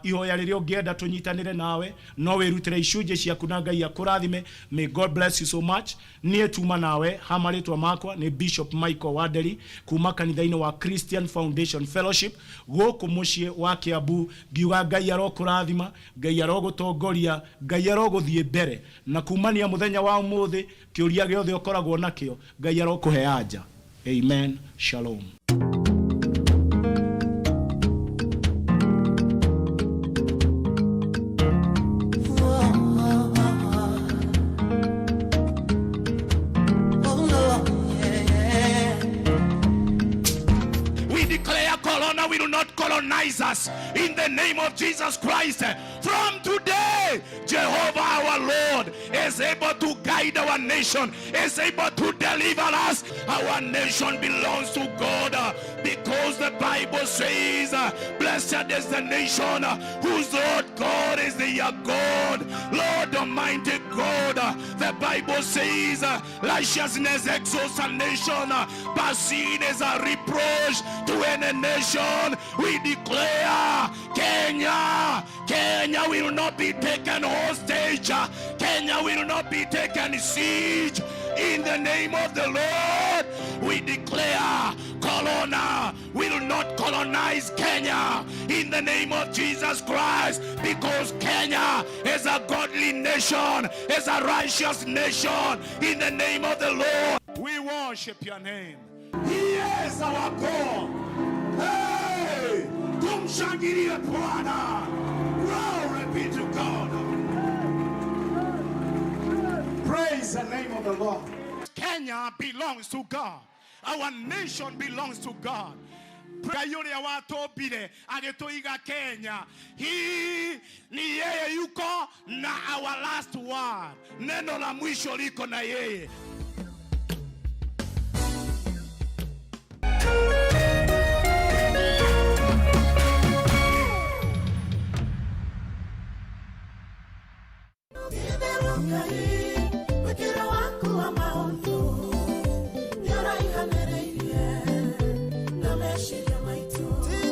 Speaker 2: ihoya riria ungienda tunyitanire nawe no wirutire icunje ciaku na Ngai akurathime. May God bless you so much. Nie tuma nawe hamaritwa makwa ni Bishop Michael Waderi kuma kanitha-ini wa Christian Foundation Fellowship guku mucii wa Kiambu. Ngiuga Ngai arokurathima, Ngai arogutongoria, Ngai aroguthie mbere na kumania muthenya wa umuthi kiuria giothe ukoragwo nakio Ngai arokuhe anja. Amen. Shalom.
Speaker 3: Corona will not colonize us in the name of Jesus Christ. From today, Jehovah our Lord is able to guide our nation, is able to deliver us. Our nation belongs to God because the Bible says, blessed is the nation whose Lord God is their God. Lord Almighty God, the Bible says, righteousness exalts a nation, but sin is a reproach to any nation. We declare Kenya will not be taken hostage. Kenya will not be taken siege. In the name of the Lord, we declare Corona will not colonize Kenya. In the name of Jesus Christ, because Kenya is a godly nation, is a righteous nation. In the name of the Lord, we worship your name. He is our God. Hey, tumshangilie Bwana. Glory be to God. Praise the name of the Lord. Kenya belongs to God. Our nation belongs to God. Yule watobile agetoiga Kenya. Hii ni yeye yuko na our last word. Neno la mwisho liko na yeye.
Speaker 4: Bikira wako wa Shida maito